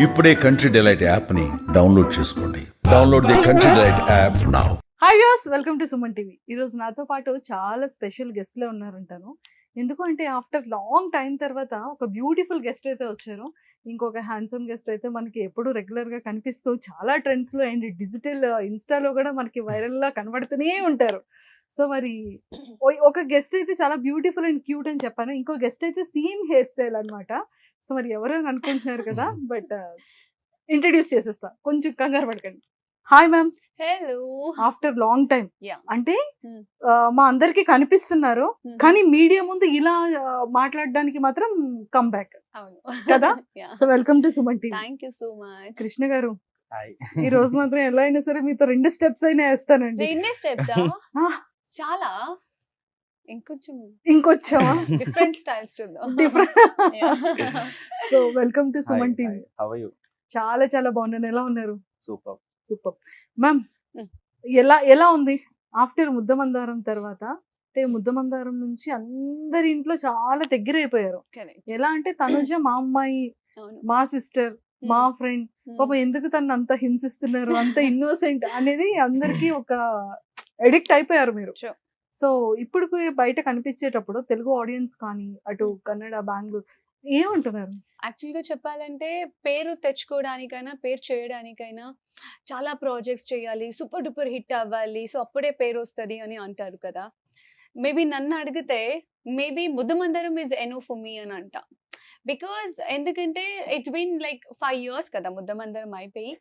ఇప్పుడే country delight యాప్ని download చేసుకోండి. Download the country delight app now. Hi viewers, welcome to Suman TV. ఈరోజు నాతో పాటు చాలా స్పెషల్ గెస్ట్లే ఉన్నారంటాను. ఎందుకు అంటే ఆఫ్టర్ లాంగ్ టైం తర్వాత ఒక బ్యూటిఫుల్ గెస్ట్ అయితే వచ్చారు. ఇంకొక హ్యాండ్సమ్ గెస్ట్ అయితే మనకి ఎప్పుడు రెగ్యులర్గా కనిపిస్తూ చాలా ట్రెండ్స్లో అండ్ డిజిటల్ ఇన్స్టాలో కూడా మనకి వైరల్లా కనబడుతూనే ఉంటారు. సో మరి ఒక గెస్ట్ అయితే చాలా బ్యూటిఫుల్ అండ్ క్యూట్ అని చెప్పాను. ఇంకో గెస్ట్ అయితే సేమ్ హెయిర్ స్టైల్ అనమాట. సో మరి ఎవరు అని అనుకుంటున్నారు కదా, బట్ ఇంట్రడ్యూస్ చేసేస్తా, కొంచెం కంగారు పడకండి. Hi ma'am. Hello. After long time Yeah. అంటే Hmm. మా అందరికి కనిపిస్తున్నారు, Mhm. కానీ మీడియా ముందు ఇలా మాట్లాడడానికి మాత్రం కమ్ బ్యాక్ అవును కదా? So welcome to Suman TV. Thank you so much. Krishna గారు, హాయ్. ఈ రోజు మాత్రం ఎలా అయినా సరే మీతో 2 స్టెప్స్ అయినా వేస్తానండి. రెండే స్టెప్స్ Ah, చాలా ఇంకొంచెం ఇంకొచ్చావా? డిఫరెంట్ స్టైల్స్ చూద్దాం. Different. Yeah. So welcome to Suman TV. How are you? చాలా చాలా బాగున్నాను. ఎలా ఉన్నారు? సూపర్. Super ma'am. Hmm. ఎలా ఉంది ఆఫ్టర్ ముద్దమందారం తర్వాత? అంటే ముద్దమందారం నుంచి అందరి ఇంట్లో చాలా దగ్గర అయిపోయారు. Correct. ఎలా అంటే తనుజ మా అమ్మాయి, అవును. మా సిస్టర్, మా ఫ్రెండ్, పాపం ఎందుకు తను అంత హింసిస్తున్నారు, అంత ఇన్నోసెంట్ అనేది అందరికి ఒక ఎడిక్ట్ అయిపోయారు మీరు. Sure. సో ఇప్పుడు బయట కనిపించేటప్పుడు తెలుగు ఆడియన్స్ కానీ అటు కన్నడ, బెంగళూరు ఏమంటున్నారు? యాక్చువల్గా చెప్పాలంటే పేరు తెచ్చుకోవడానికైనా పేరు చేయడానికైనా చాలా ప్రాజెక్ట్స్ చేయాలి, సూపర్ డూపర్ హిట్ అవ్వాలి, సో అప్పుడే పేరు వస్తుంది అని అంటారు కదా. మేబీ నన్ను అడిగితే మేబీ ముద్దమందరం ఈజ్ ఎనో ఫర్ మీ అని అంట. బికాజ్ ఎందుకంటే ఇట్స్ బీన్ లైక్ 5 years కదా ముద్దమందరం అయిపోయి.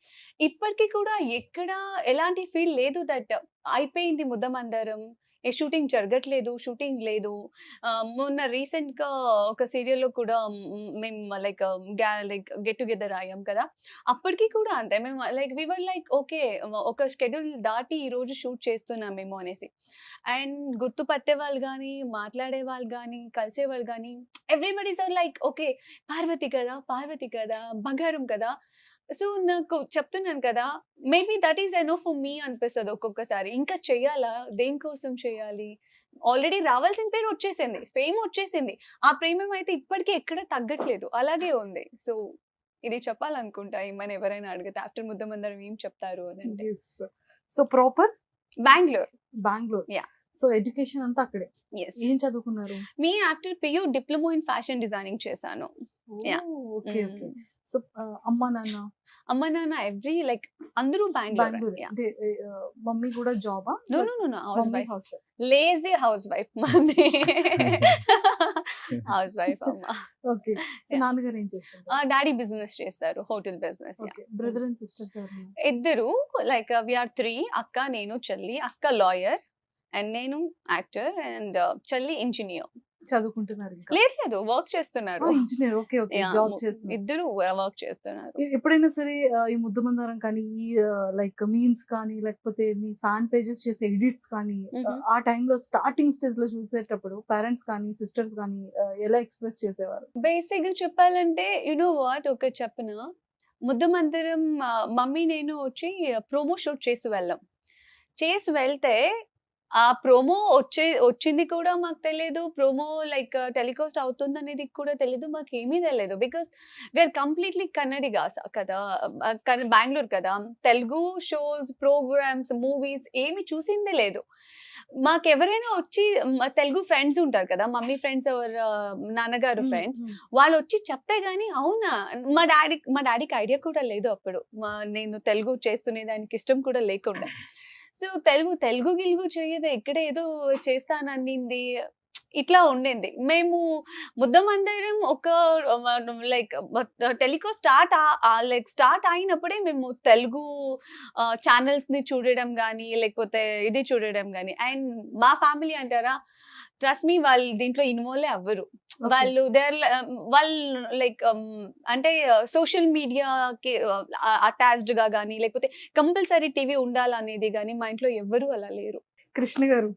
ఇప్పటికీ కూడా ఎక్కడ ఎలాంటి ఫీల్ లేదు దట్ అయిపోయింది ముద్దమందరం, ఏ షూటింగ్ జరగట్లేదు, షూటింగ్ లేదు. మొన్న రీసెంట్గా ఒక సీరియల్లో కూడా మేము లైక్ గెట్ టుగెదర్ అయ్యాం కదా, అప్పటికి కూడా అంతే. మేము లైక్ వీవర్ లైక్ ఓకే, ఒక షెడ్యూల్ దాటి ఈరోజు షూట్ చేస్తున్నాం మేము అనేసి. అండ్ గుర్తుపట్టే వాళ్ళు కానీ, మాట్లాడే వాళ్ళు కానీ, కలిసే వాళ్ళు కానీ, everybody's are like okay Parvathi కదా, బంగారం కదా. సో నాకు చెప్తున్నాను కదా, maybe that is enough for me అనిపిస్తుంది ఒక్కొక్కసారి. ఇంకా చెయ్యాలా, దేనికోసం చేయాలి? ఆల్రెడీ రావాల్సిన పేరు వచ్చేసింది, ఫేమ్ వచ్చేసింది, ఆ ప్రేమం అయితే ఇప్పటికీ ఎక్కడ తగ్గట్లేదు, అలాగే ఉంది. సో ఇది చెప్పాలనుకుంటా ఏమైనా ఎవరైనా అడిగితే ఆఫ్టర్ ముద్దమందరం ఏం చెప్తారు అని అంటే. So proper Bengaluru. Bengaluru. Yeah. So education అంతా అక్కడే. ఎస్. ఏం చదువుకున్నారు? మీ after PU diploma in fashion designing చేశాను. Yeah. Okay okay. సో అమ్మా నాన్న అమ్మ నాన్న ఎవ్రీ లైక్ అందరూ బెంగళూరు. బెంగళూరు. అంటే మమ్మీ కూడా జాబా? No housewife. Housewife. Lazy housewife mummy. Housewife అమ్మ. ఓకే. So Yeah. నాన్నగారు ఏం చేస్తారు? డాడీ బిజినెస్ చేస్తారు, hotel business. Okay. Brother and sisters ఎవరు? ఇద్దరు లైక్ వీఆర్ 3, అక్క, నేను, చెల్లి. అక్క లాయర్ అండ్ నేను యాక్టర్ అండ్ చెల్లి ఇంజనీర్. చదువుకుంటున్నారు ఇంకా? లేదు వర్క్ చేస్తున్నారు. Engineer. Okay okay. Yeah, job చేస్తున్నారు. ఇద్దరు వర్క్ చేస్తున్నారు. ఎప్పుడైనా సరే ఈ ముద్దమందారం కానీ, ఈ లైక్ మీమ్స్ కానీ, లేకపోతే మీ ఫ్యాన్ పేజెస్ చేసే ఎడిట్స్ కానీ, ఆ టైంలో స్టార్టింగ్ స్టేజ్ లో చూసేటప్పుడు పేరెంట్స్ కానీ, సిస్టర్స్ కానీ ఎలా ఎక్స్ప్రెస్ చేసేవారు? బేసిక్ గా చెప్పాలంటే యునో వాట్, ఒక చెప్పిన ముద్దమందరం మమ్మీ నేను వచ్చి ప్రోమో షూట్ చేసి వెళ్తే ఆ ప్రోమో వచ్చింది కూడా మాకు తెలియదు, ప్రోమో లైక్ టెలికాస్ట్ అవుతుంది అనేది కూడా తెలియదు, మాకు ఏమీ తెలియదు. బికాస్ వీఆర్ కంప్లీట్లీ కన్నడిగా కదా, బెంగళూరు కదా. తెలుగు షోస్, ప్రోగ్రామ్స్, మూవీస్ ఏమి చూసిందే లేదు. మాకు ఎవరైనా వచ్చి తెలుగు ఫ్రెండ్స్ ఉంటారు కదా, మమ్మీ ఫ్రెండ్స్ ఎవరు, నాన్నగారు ఫ్రెండ్స్, వాళ్ళు వచ్చి చెప్తే గానీ అవునా, మా డాడీకి ఐడియా కూడా లేదు అప్పుడు. నేను తెలుగు చేస్తునే దానికి ఇష్టం కూడా లేకుండా. సో తెలుగు గిలుగు చేయదు, ఇక్కడ ఏదో చేస్తానన్నింది, ఇట్లా ఉండింది. మేము ముద్దమందరం ఒక లైక్ టెలికాస్ట్ స్టార్ట్ అయినప్పుడే మేము తెలుగు ఛానల్స్ ని చూడడం కానీ, లేకపోతే ఇది చూడడం కానీ. అండ్ మా ఫ్యామిలీ అంటారా, ట్రస్ట్ మీ, వాళ్ళు దీంట్లో ఇన్వాల్వ్ అవ్వరు. వాళ్ళు లైక్ అంటే సోషల్ మీడియాకి అటాచ్డ్ గా కానీ, లేకపోతే కంపల్సరీ టీవీ ఉండాలనేది కానీ మా ఇంట్లో ఎవ్వరూ అలా లేరు. కృష్ణ గారు,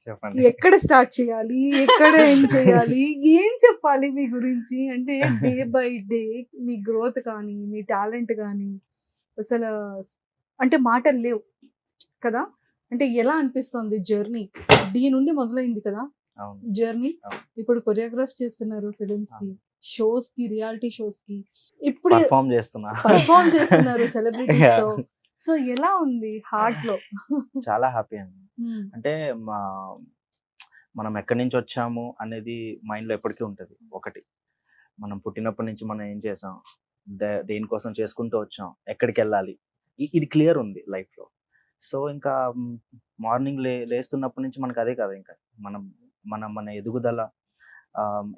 చెప్పండి. ఎక్కడ స్టార్ట్ చేయాలి, ఎక్కడ ఏం చేయాలి, ఏం చెప్పాలి మీ గురించి? అంటే day by day me growth కానీ, మీ టాలెంట్ కానీ అసలు అంటే మాటలు లేవు కదా. అంటే ఎలా అనిపిస్తుంది జర్నీ? డి నుండి మొదలైంది కదా అవును. జర్నీ. అవును. ఇప్పుడు కొరియోగ్రాఫ్ చేస్తున్నారు ఫిలిమ్స్ కి, షోస్ కి, రియాలిటీ షోస్ కి ఇప్పుడు పర్ఫామ్ చేస్తున్నా. పర్ఫామ్ చేస్తున్నారు సెలబ్రిటీస్ తో. సో ఎలా ఉంది హార్ట్ లో? చాలా హ్యాపీ అండి. అంటే మనం ఎక్కడి నుంచి వచ్చాము అనేది మైండ్లో ఎప్పటికీ ఉంటుంది. ఒకటి, మనం పుట్టినప్పటి నుంచి మనం ఏం చేసాం, దేనికోసం చేసుకుంటూ వచ్చాం, ఎక్కడికి వెళ్ళాలి, ఇది క్లియర్ ఉంది లైఫ్లో. సో ఇంకా మార్నింగ్ లేస్తున్నప్పటి నుంచి మనకు అదే కదా, ఇంకా మన ఎదుగుదల,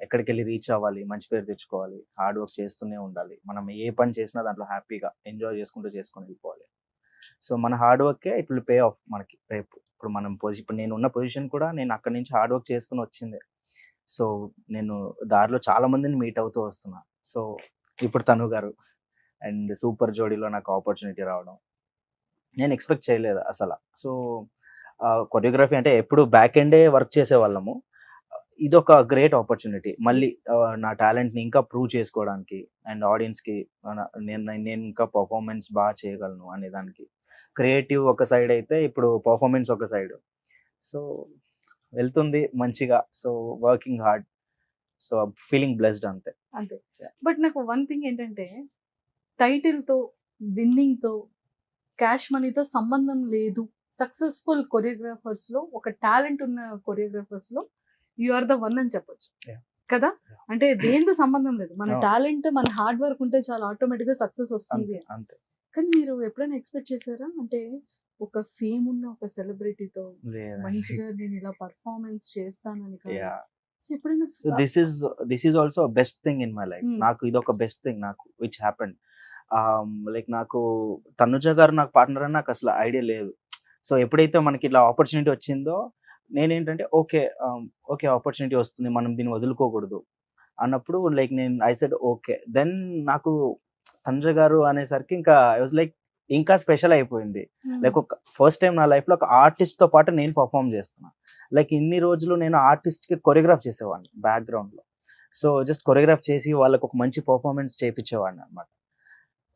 ఎక్కడికి వెళ్ళి రీచ్ అవ్వాలి, మంచి పేరు తెచ్చుకోవాలి, హార్డ్ వర్క్ చేస్తూనే ఉండాలి. మనం ఏ పని చేసినా దాంట్లో హ్యాపీగా ఎంజాయ్ చేసుకుంటూ వెళ్ళిపోవాలి. సో మన హార్డ్ వర్కే ఇట్ విల్ పే ఆఫ్ మనకి రేపు. ఇప్పుడు నేను ఉన్న పొజిషన్ కూడా నేను అక్కడి నుంచి హార్డ్ వర్క్ చేసుకుని వచ్చిందే. సో నేను దారిలో చాలా మందిని మీట్ అవుతూ వస్తున్నా. సో ఇప్పుడు తను గారు అండ్ సూపర్ జోడీలో నాకు ఆపర్చునిటీ రావడం నేను ఎక్స్పెక్ట్ చేయలేదు అసలు. సో కొరియోగ్రఫీ అంటే ఎప్పుడు బ్యాక్ ఎండే వర్క్ చేసేవాళ్ళము. ఇది ఒక గ్రేట్ ఆపర్చునిటీ మళ్ళీ నా టాలెంట్ని ఇంకా ప్రూవ్ చేసుకోవడానికి అండ్ ఆడియన్స్కి నేను ఇంకా పర్ఫార్మెన్స్ బాగా చేయగలను అనే దానికి. క్రియేటివ్ ఒక సైడ్ అయితే ఇప్పుడు పర్ఫార్మెన్స్ ఒక సైడ్. సో వెళ్తుంది మంచిగా. So working hard. So feeling blessed అంతే. బట్ నాకు వన్ థింగ్ ఏంటంటే, టైటిల్తో, విన్నింగ్తో, క్యాష్ మనీతో సంబంధం లేదు. సక్సెస్ఫుల్ కొరియోగ్రాఫర్స్లో, ఒక టాలెంట్ ఉన్న కొరియోగ్రాఫర్స్లో యు ఆర్ ద వన్ అని చెప్పొచ్చు కదా. అంటే దేంతో సంబంధం లేదు, మన టాలెంట్, మన హార్డ్ వర్క్ ఉంటే చాలా ఆటోమేటిక్గా సక్సెస్ వస్తుంది అంతే. కానీ మీరు ఎప్పుడైనా ఎక్స్పెక్ట్ చేశారా, అంటే ఒక ఫేమ్ ఉన్న ఒక సెలబ్రిటీతో మంచిగా నేను ఇలా పర్ఫార్మెన్స్ చేస్తానని? This is also best thing in my life. నాకు ఇది ఒక బెస్ట్ థింగ్ నాకు విచ్ హ్యాపెండ్. లైక్ నాకు తనుజ గారు నాకు పార్ట్నర్ అని నాకు అసలు ఐడియా లేదు. సో ఎప్పుడైతే మనకి ఇట్లా ఆపర్చునిటీ వచ్చిందో నేనేంటంటే ఓకే ఆపర్చునిటీ వస్తుంది, మనం దీన్ని వదులుకోకూడదు అన్నప్పుడు like I said okay. Then నాకు తనుజ గారు అనేసరికి ఇంకా ఐ వాజ్ లైక్ ఇంకా స్పెషల్ అయిపోయింది. లైక్ ఒక ఫస్ట్ టైం నా లైఫ్లో ఒక ఆర్టిస్ట్తో పాటు నేను పర్ఫామ్ చేస్తున్నా. లైక్ ఇన్ని రోజులు నేను ఆర్టిస్ట్కి కొరియోగ్రాఫ్ చేసేవాడిని బ్యాక్గ్రౌండ్లో. సో జస్ట్ కొరియోగ్రాఫ్ చేసి వాళ్ళకి ఒక మంచి పర్ఫార్మెన్స్ చేయించేవాడిని అనమాట.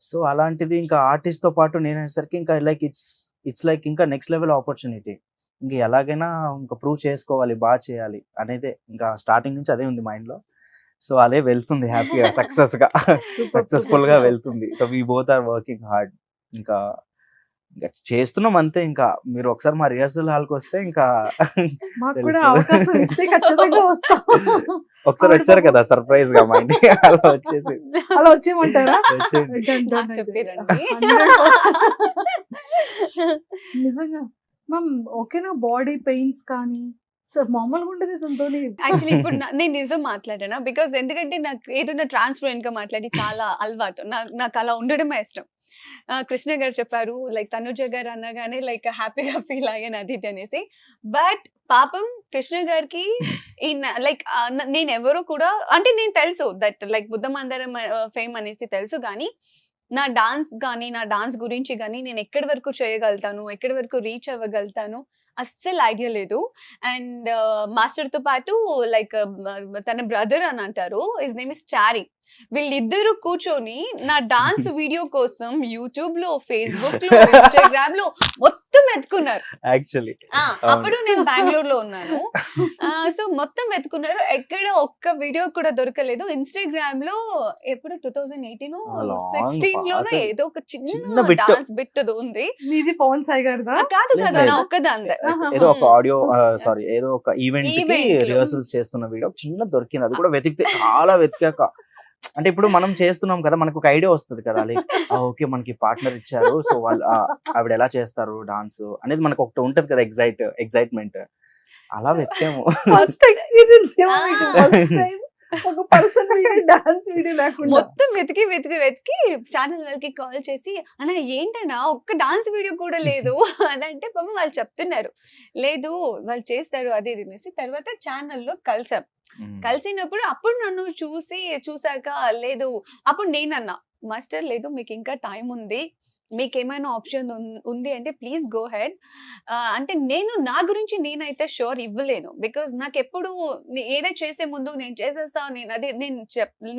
సో అలాంటిది ఇంకా ఆర్టిస్ట్తో పాటు నేను అనేసరికి ఇంకా లైక్ ఇట్స్ లైక్ ఇంకా నెక్స్ట్ లెవెల్ ఆపర్చునిటీ. ఇంకా ఎలాగైనా ఇంకా ప్రూవ్ చేసుకోవాలి, బాగా చేయాలి అనేది ఇంకా స్టార్టింగ్ నుంచి అదే ఉంది మైండ్లో. సో అదే వెళ్తుంది హ్యాపీగా, సక్సెస్ఫుల్గా వెళ్తుంది. So we both are working hard. ఇంకా చేస్తున్నాం అంతే. ఇంకా మీరు ఒకసారి మా రిహర్సల్ హాల్కి వస్తే ఇంకా ఒకసారి వచ్చారు కదా సర్ప్రైజ్ గా మా ఇంటికి, అలా వచ్చేయమంటారా? నిజంగా మ్యామ్ ఓకేనా? బాడీ పెయిన్స్ కానీ మామూలుగా ఉండదు దాంతో. యాక్చువల్లీ ఇప్పుడు నేను నిజం మాట్లాడానా, బికాస్ ఎందుకంటే నాకు ఏదైనా ట్రాన్స్పరెంట్ గా మాట్లాడి చాలా అలవాటు. నాకు అలా ఉండడమే ఇష్టం. కృష్ణ గారు చెప్పారు లైక్ తనుజ గారు అనగానే లైక్ హ్యాపీగా ఫీల్ అయ్యాను అది అనేసి. బట్ పాపం కృష్ణ గారికి లైక్ నేను ఎవరో కూడా అంటే నేను తెలుసు దట్ లైక్ బుద్ధమందరం ఫేమ్ అనేసి తెలుసు, కానీ నా డాన్స్ గురించి కానీ నేను ఎక్కడి వరకు చేయగలుగుతాను, ఎక్కడి వరకు రీచ్ అవ్వగలుగుతాను అస్సలు ఐడియా లేదు. అండ్ మాస్టర్ తో పాటు లైక్ తన బ్రదర్ అని అంటారు, హిస్ నేమ్ ఇస్ చారీ. వీళ్ళిద్దరూ కూర్చొని నా డాన్స్ వీడియో కోసం యూట్యూబ్ లో, ఫేస్బుక్ లో, ఇన్స్టాగ్రామ్ లో మొత్తం వెతుకున్నారు. యాక్చువల్లీ అప్పుడు నేను బెంగళూరు లో ఉన్నాను. సో మొత్తం వెతుకున్నారు, ఎక్కడ ఒక్క వీడియో కూడా దొరకలేదు. ఇన్స్టాగ్రామ్ లో ఎప్పుడు 2018 16 లోనో ఏదో ఒక చిన్న డాన్స్ బిట్ ఉంది. మీది పవన్ సాయి గారు కాదు నా ఒక్కదాందే. ఏదో ఒక ఆడియో సారీ ఏదో ఒక ఈవెంట్ కి రిహర్సల్స్ చేస్తున్న వీడియో చిన్న దొరికింది. అది కూడా వెతికితే చాలా వెతికాక, అంటే ఇప్పుడు మనం చేస్తున్నాం కదా, మనకు ఒక ఐడియా వస్తుంది కదా, లైక్ ఓకే మనకి పార్ట్నర్ ఇచ్చారు, సో వాళ్ళు ఆవిడ ఎలా చేస్తారు డాన్స్ అనేది మనకు ఒకటి ఉంటది కదా, ఎగ్జైట్మెంట్. అలా వెతికాము. ఫస్ట్ ఎక్స్పీరియన్స్ ఒక పర్సన్ డాన్స్ వీడియో లేకుండా మొత్తం వెతికి ఛానల్ వాళ్ళకి కాల్ చేసి అన్న ఏంటన్నా ఒక్క డాన్స్ వీడియో కూడా లేదు అదంటే పాపం వాళ్ళు చెప్తున్నారు లేదు వాళ్ళు చేస్తారు అది అనేసి. తర్వాత ఛానల్లో కలిసినప్పుడు అప్పుడు నన్ను చూసాక లేదు, అప్పుడు నేనన్నా మాస్టర్ లేదు మీకు ఇంకా టైం ఉంది, మీకు ఏమైనా ఆప్షన్ ఉంది అంటే ప్లీజ్ గో హెడ్. అంటే నేను నా గురించి నేనైతే షూర్ ఇవ్వలేను, బికాజ్ నాకు ఎప్పుడు ఏదో చేసే ముందు నేను చేసేస్తాను,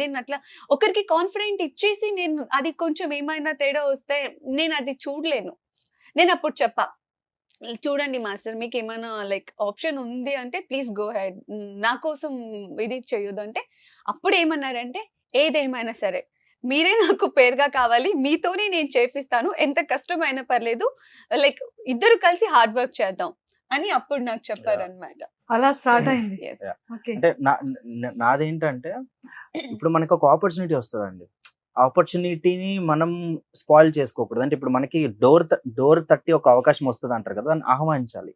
నేను అట్లా ఒకరికి కాన్ఫిడెంట్ ఇచ్చేసి నేను అది కొంచెం ఏమైనా తేడా వస్తే నేను అది చూడలేను. నేను అప్పుడు చెప్పా చూడండి మాస్టర్, మీకు ఏమైనా లైక్ ఆప్షన్ ఉంది అంటే ప్లీజ్ గో హెడ్, నా కోసం ఇది చేయొద్దు అంటే, అప్పుడు ఏమన్నారంటే ఏదేమైనా సరే మీరే నాకు పేరుగా కావాలి, మీతోనే నేను చేపిస్తాను, ఎంత కష్టమైనా పర్లేదు, లైక్ ఇద్దరు కలిసి హార్డ్ వర్క్ చేద్దాం అని అప్పుడు నాకు చెప్పారనమాట. అలా స్టార్ట్ అయింది. Yes. ఓకే. అంటే నాదేంటంటే ఇప్పుడు మనకు ఒక ఆపర్చునిటీ వస్తుందండి, ఆపర్చునిటీని మనం స్పాయిల్ చేసుకోకూడదు. అంటే ఇప్పుడు మనకి డోర్ తట్టి ఒక అవకాశం వస్తుంది అంటారు కదా, దాన్ని ఆహ్వానించాలి.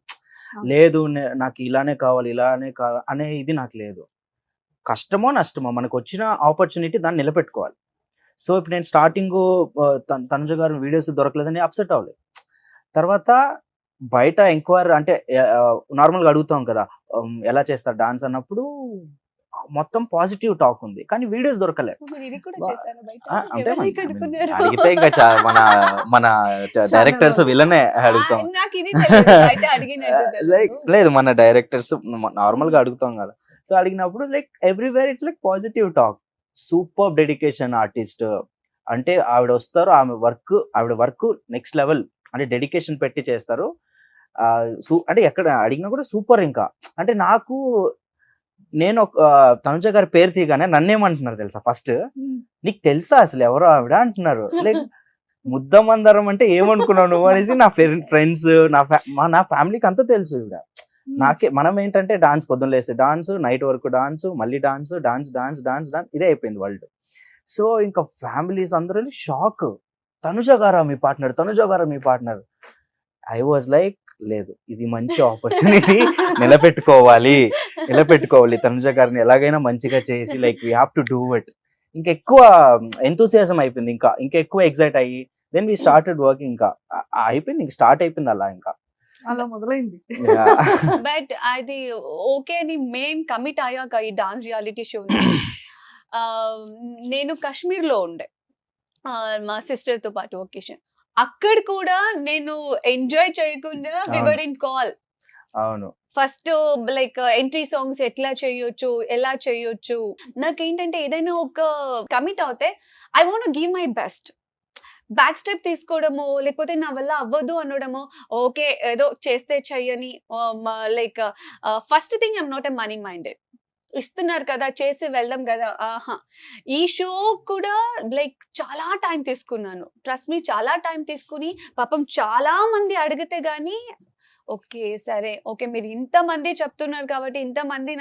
లేదు నాకు ఇలానే కావాలి అనే ఇది నాకు లేదు. కష్టమో నష్టమో మనకు వచ్చిన ఆపర్చునిటీ దాన్ని నిలబెట్టుకోవాలి. సో ఇప్పుడు నేను స్టార్టింగ్ తనుజ గారు వీడియోస్ దొరకలేదని అప్సెట్ అవ్వలేదు. తర్వాత బయట ఎంక్వైరీ అంటే నార్మల్గా అడుగుతాం కదా, ఎలా చేస్తారు డాన్స్ అన్నప్పుడు మొత్తం పాజిటివ్ టాక్ ఉంది, కానీ వీడియోస్ దొరకలే. ఇది కూడా వా- చేశారా బయట? అంటే ఎవరిని కనుక్కున్నారు? అడిగితే ఇంకా మన డైరెక్టర్స్ వీళ్ళనే అడుగుతాం. నాకు ఇది తెలియదు, బయట అడిగినట్టు లైక్ తెలుసు. లేదు, మన డైరెక్టర్స్ నార్మల్ గా అడుగుతాం కదా. సో అడిగినప్పుడు like everywhere it's like positive talk. Super dedication artist అంటే ఆవిడ వస్తారు, ఆవిడ వర్క్ నెక్స్ట్ లెవెల్, అంటే డెడికేషన్ పెట్టి చేస్తారు. అంటే ఎక్కడ అడిగినా కూడా సూపర్. ఇంకా అంటే నేను తనుజ గారి పేరు తీయగానే నన్నేమంటున్నారు తెలుసా, ఫస్ట్ నీకు తెలుసా అసలు ఎవరో ఆవిడ అంటున్నారు. లైక్ ముద్దమందరం అంటే ఏమనుకున్నావు నువ్వు అనేసి నా ఫ్రెండ్స్, నా ఫ్యామిలీకి అంతా తెలుసు ఈవిడ. మనం ఏంటంటే డాన్స్ పొద్దున్న లేస్తే డాన్స్, నైట్ వరకు డాన్స్, మళ్ళీ dance dance dance dance dance ఇదే అయిపోయింది వరల్డ్. సో ఇంకా ఫ్యామిలీస్ అందరూ షాక్, తనుజ గారా మీ పార్ట్నర్. ఐ వాజ్ లైక్ లేదు, ఇది మంచి ఆపర్చునిటీ, నిలబెట్టుకోవాలి తనుజ గారిని ఎలాగైనా మంచిగా చేసి like we have to do it. ఇంకా ఎక్కువ ఎంతూసియాజం అయిపోయింది, ఇంకా ఎక్కువ ఎక్సైట్ అయ్యి దెన్ వీ స్టార్టెడ్ వర్కింగ్. ఇంకా అయిపోయింది, ఇంకా స్టార్ట్ అయిపోయింది అలా. ఇంకా అలా మొదలైంది. బట్ అది ఓకే అని మెయిన్ కమిట్ అయ్యాక ఈ డాన్స్ రియాలిటీ షో నేను కాశ్మీర్లో ఉండే మా సిస్టర్ తో పాటు ఒకేషన్. అక్కడ కూడా నేను ఎంజాయ్ చేయకుండా వివర్ ఇన్ కాల్. అవును, ఫస్ట్ లైక్ ఎంట్రీ సాంగ్స్ ఎట్లా చేయొచ్చు, ఎలా చేయొచ్చు. నాకేంటంటే ఏదైనా ఒక కమిట్ అవుతే I want give my best. Back step తీసుకోవడము, లేకపోతే నా వల్ల అవ్వదు అనడము, ఓకే ఏదో చేస్తే చెయ్యని. Like first thing I'm not a money minded. ఇస్తున్నారు కదా చేసి వెళ్దాం కదా. ఈ షో కూడా లైక్ చాలా టైం తీసుకున్నాను, ట్రస్ట్ మీ, చాలా టైం తీసుకుని పాపం చాలా మంది అడిగితే గానీ ఓకే సరే ఓకే మీరు ఇంతమంది చెప్తున్నారు కాబట్టి, ఇంతమంది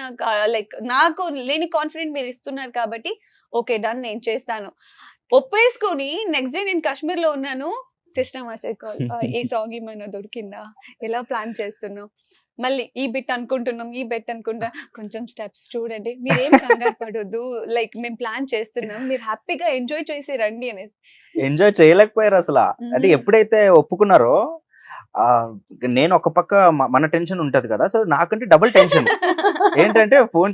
నాకు లేని కాన్ఫిడెంట్ మీరు ఇస్తున్నారు కాబట్టి ఓకే డన్ నేను చేస్తాను ఒప్పేసుకుని. నెక్స్ట్ డే నేను కాశ్మీర్ లో ఉన్నాను, కృష్ణ మాస్టర్ కాల్, ఈ సాంగ్ ఏమైనా దొరికిందా, ఎలా ప్లాన్ చేస్తున్నాం, మళ్ళీ ఈ బిట్ అనుకుంటున్నాం, ఈ బెట్ అనుకుంటా, కొంచెం స్టెప్స్ చూడండి, మీరేం కంగారు పడొద్దు, లైక్ మేము ప్లాన్ చేస్తున్నాం, మీరు హ్యాపీగా ఎంజాయ్ చేసి రండి అనేసి. ఎంజాయ్ చేయలేకపోయారు అసలు. అంటే ఎప్పుడైతే ఒప్పుకున్నారో నేను ఒక పక్క మన టెన్షన్ ఉంటది కదా, సో నాకంటే డబుల్ టెన్షన్. ఏంటంటే ఫోన్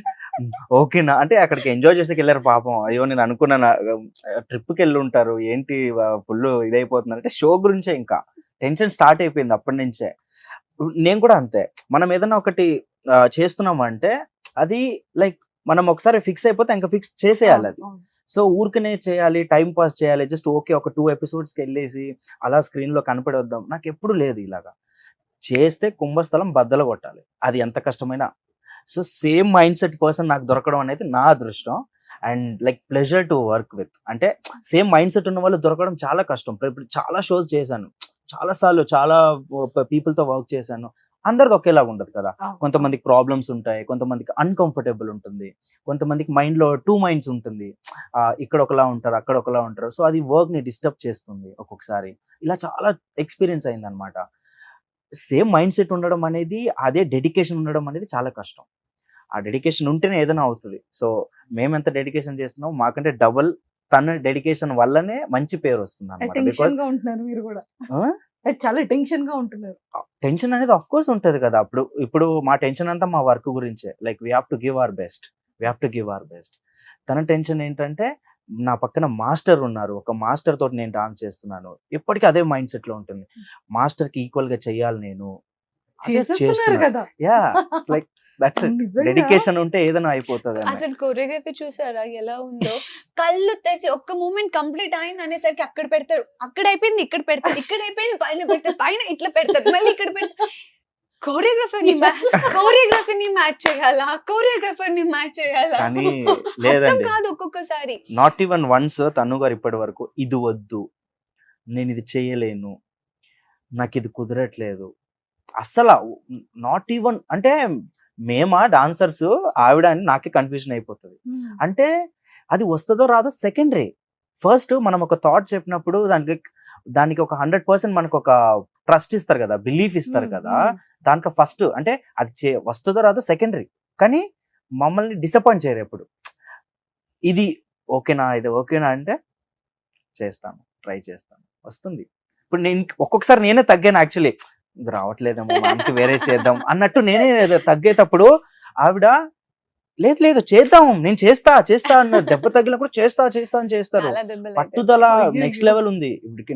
ఓకేనా అంటే అక్కడికి ఎంజాయ్ చేసేకి వెళ్ళారు పాపం. అయ్యో నేను అనుకున్నాను ట్రిప్కి వెళ్ళి ఉంటారు, ఏంటి ఫుల్ ఇదైపోతున్నారు అంటే షో గురించే ఇంకా టెన్షన్ స్టార్ట్ అయిపోయింది అప్పటి నుంచే. నేను కూడా అంతే, మనం ఏదైనా ఒకటి చేస్తున్నాం అంటే అది లైక్ మనం ఒకసారి ఫిక్స్ అయిపోతే ఇంకా ఫిక్స్ చేసేయాలి అది. సో ఊరికనే చేయాలి, టైం పాస్ చేయాలి, జస్ట్ ఓకే ఒక 2 ఎపిసోడ్స్కి వెళ్ళేసి అలా స్క్రీన్లో కనపడొద్దాం, నాకు ఎప్పుడు లేదు. ఇలాగా చేస్తే కుంభస్థలం బద్దలు కొట్టాలి, అది ఎంత కష్టమైనా. So same mind set person నాకు దొరకడం అనేది నా అదృష్టం and like pleasure to work with. అంటే సేమ్ మైండ్ సెట్ ఉన్న వాళ్ళు దొరకడం చాలా కష్టం. ఇప్పుడు చాలా షోస్ చేశాను, చాలాసార్లు చాలా పీపుల్తో వర్క్ చేశాను, అందరిది ఒకేలాగా ఉండదు కదా. కొంతమందికి ప్రాబ్లమ్స్ ఉంటాయి, కొంతమందికి అన్కంఫర్టబుల్ ఉంటుంది, కొంతమందికి మైండ్లో 2 మైండ్స్ ఉంటుంది, ఇక్కడ ఒకలా ఉంటారు అక్కడ ఒకలా ఉంటారు. సో అది వర్క్ని డిస్టర్బ్ చేస్తుంది ఒక్కొక్కసారి. ఇలా చాలా ఎక్స్పీరియన్స్ అయింది అనమాట. సేమ్ మైండ్ సెట్ ఉండడం అనేది, అదే డెడికేషన్ ఉండడం అనేది చాలా కష్టం. ఆ డెడికేషన్ ఉంటేనే ఏదైనా అవుతుంది. సో మేము ఎంత డెడికేషన్ చేస్తున్నాం, మాకంటే డబుల్ తన డెడికేషన్ వల్లనే మంచి పేరు వస్తుంది అనమాట. టెన్షన్ గా ఉంటున్నారు మీరు కూడా, చాలా టెన్షన్ గా ఉంటున్నారు. టెన్షన్ అనేది ఆఫ్ కోర్స్ ఉంటది కదా. ఇప్పుడు మా టెన్షన్ అంతా మా వర్క్ గురించే. Like we have to give our best. తన టెన్షన్ ఏంటంటే నా పక్కన మాస్టర్ ఉన్నారు, ఒక మాస్టర్ తోటి నేను డాన్స్ చేస్తున్నాను, ఎప్పటికీ అదే మైండ్ సెట్ లో ఉంటుంది. మాస్టర్ కి ఈక్వల్ గా చెయ్యాలి నేను. చేస్తున్నారు కదా. యా లైక్ దట్స్ నిజంగా డెడికేషన్ ఉంటే ఏదైనా అయిపోతుంది అన్నయ్య. అసలు కొరియోగ్రఫీ చూసారా ఎలా ఉందో? కళ్ళు తెరిచి ఒక్క మూమెంట్ కంప్లీట్ అయింది అనేసరికి అక్కడ పెడతారు, అక్కడ అయిపోయింది ఇక్కడ పెడతారు, ఇక్కడ అయిపోయింది పైన పెడతారు, పైన ఇట్లా పెడతారు, మళ్ళీ ఇక్కడ పెడతారు. కోరియోగ్రఫీని మ్యాచ్ చేయాలా, కోరియోగ్రఫర్ ని మ్యాచ్ చేయాలా? కానీ అర్థం లేదండి, కాదు ఒక్కొక్కసారి. నాట్ ఈవెన్ వన్స్ తను గారు ఇప్పటి వరకు ఇది వద్దు, నేను ఇది చేయలేను, నాకు ఇది కుదరట్లేదు, అస్సలు నాట్ ఈవెన్. అంటే మేమా డాన్సర్స్, ఆవిడ అని నాకే కన్ఫ్యూజన్ అయిపోతుంది. అంటే అది వస్తుందో రాదో సెకండరీ. ఫస్ట్ మనం ఒక థాట్ చెప్పినప్పుడు దానికి ఒక 100% మనకు ఒక ట్రస్ట్ ఇస్తారు కదా, బిలీఫ్ ఇస్తారు కదా, దాంట్లో ఫస్ట్ అంటే అది వస్తుందో రాదో సెకండరీ. కానీ మమ్మల్ని డిసప్పాయింట్ చేయరు ఎప్పుడు. ఇది ఓకేనా, ఇది ఓకేనా అంటే చేస్తాను, ట్రై చేస్తాను, వస్తుంది. ఇప్పుడు నేను ఒక్కొక్కసారి నేనే తగ్గాను యాక్చువల్లీ, ఇది రావట్లేదేమో మనకి వేరే చేద్దాం అన్నట్టు నేనే తగ్గేటప్పుడు ఆవిడ లేదు లేదు చేద్దాం, నేను చేస్తా అన్న, దెబ్బ తగిలిన కూడా చేస్తా అని చేస్తారు. చాలా దెబ్బలు అయితే. పట్టుదల అయ్యయ్యో. నెక్స్ట్ లెవెల్ ఉంది ఇప్పటికి.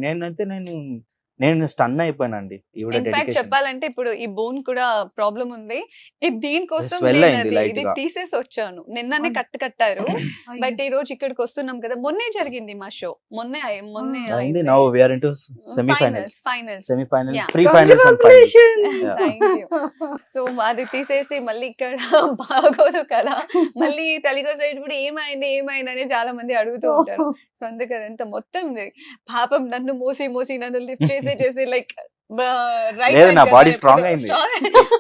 నేను స్టన్ అయిపోయానండి ఈవిడ ఇన్ఫాక్ట్ డెడికేషన్. చెప్పాలంటే ఇప్పుడు ఈ బోన్ కూడా ప్రాబ్లం ఉంది. ఇది దీనికోసం Swell నేను అయింది light ఇది గా. తీసేసి వచ్చాను. నిన్ననే కట్టారు. బట్ ఈ రోజు ఇక్కడికి వస్తున్నాం కదా, మొన్నే జరిగింది మా షో. మొన్నే అయింది. Now we are into semifinals, Yeah. Pre finals and finals. So అది తీసేసి మళ్ళీ ఇక్కడ బాగోదు కదా, మళ్ళీ తెలుగు ఏమైంది అని చాలా మంది అడుగుతూ ఉంటారు. సో అందుకని అంత మొత్తం పాపం నన్ను మోసి నన్ను లిఫ్ట్ చేసి లైక్ లేదు, నా body strong అయింది.